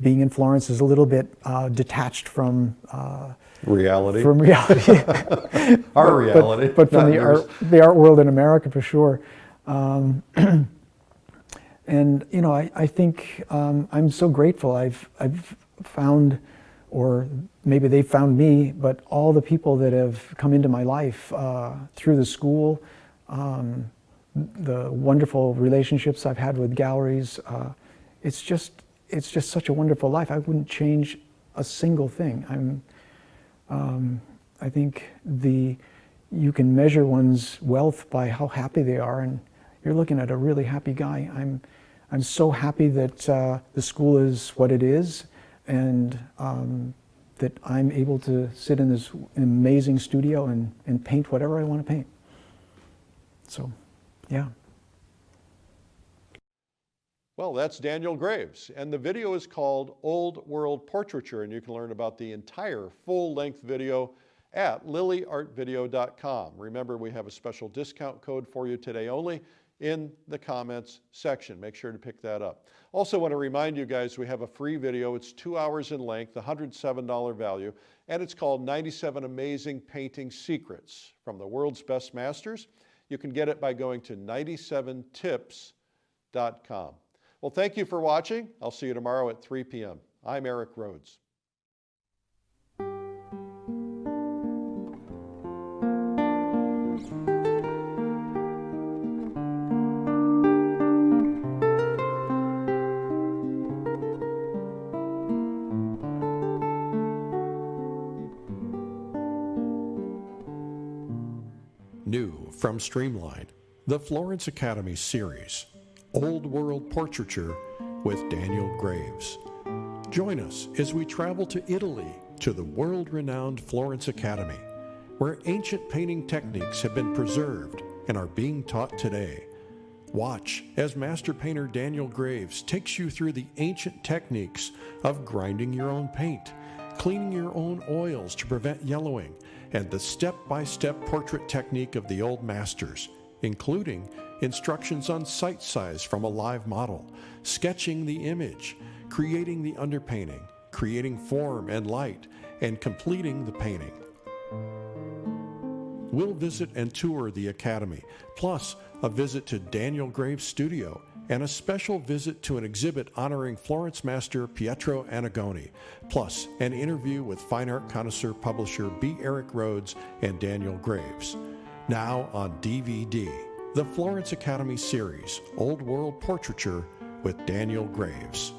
Being in Florence is a little bit detached from reality. From reality, Our reality, but from the art world in America for sure. And I think I'm so grateful. I've found, or maybe they found me, but all the people that have come into my life through the school, the wonderful relationships I've had with galleries, it's just such a wonderful life. I wouldn't change a single thing. I think you can measure one's wealth by how happy they are, and you're looking at a really happy guy. I'm so happy that the school is what it is, and that I'm able to sit in this amazing studio and paint whatever I want to paint. So, yeah. Well, that's Daniel Graves, and the video is called Old World Portraiture, and you can learn about the entire full-length video at lilyartvideo.com. Remember, we have a special discount code for you today only in the comments section. Make sure to pick that up. Also want to remind you guys, we have a free video. It's 2 hours in length, $107 value, and it's called 97 Amazing Painting Secrets from the World's Best Masters. You can get it by going to 97tips.com. Well, thank you for watching. I'll see you tomorrow at 3 p.m. I'm Eric Rhodes. New from Streamline, the Florence Academy series, Old World Portraiture, with Daniel Graves. Join us as we travel to Italy to the world-renowned Florence Academy, where ancient painting techniques have been preserved and are being taught today. Watch as master painter Daniel Graves takes you through the ancient techniques of grinding your own paint, cleaning your own oils to prevent yellowing, and the step-by-step portrait technique of the old masters, including instructions on sight size from a live model, sketching the image, creating the underpainting, creating form and light, and completing the painting. We'll visit and tour the Academy, plus a visit to Daniel Graves' studio and a special visit to an exhibit honoring Florence master Pietro Annigoni, plus an interview with fine art connoisseur publisher B. Eric Rhodes and Daniel Graves. Now on DVD, the Florence Academy series, Old World Portraiture with Daniel Graves.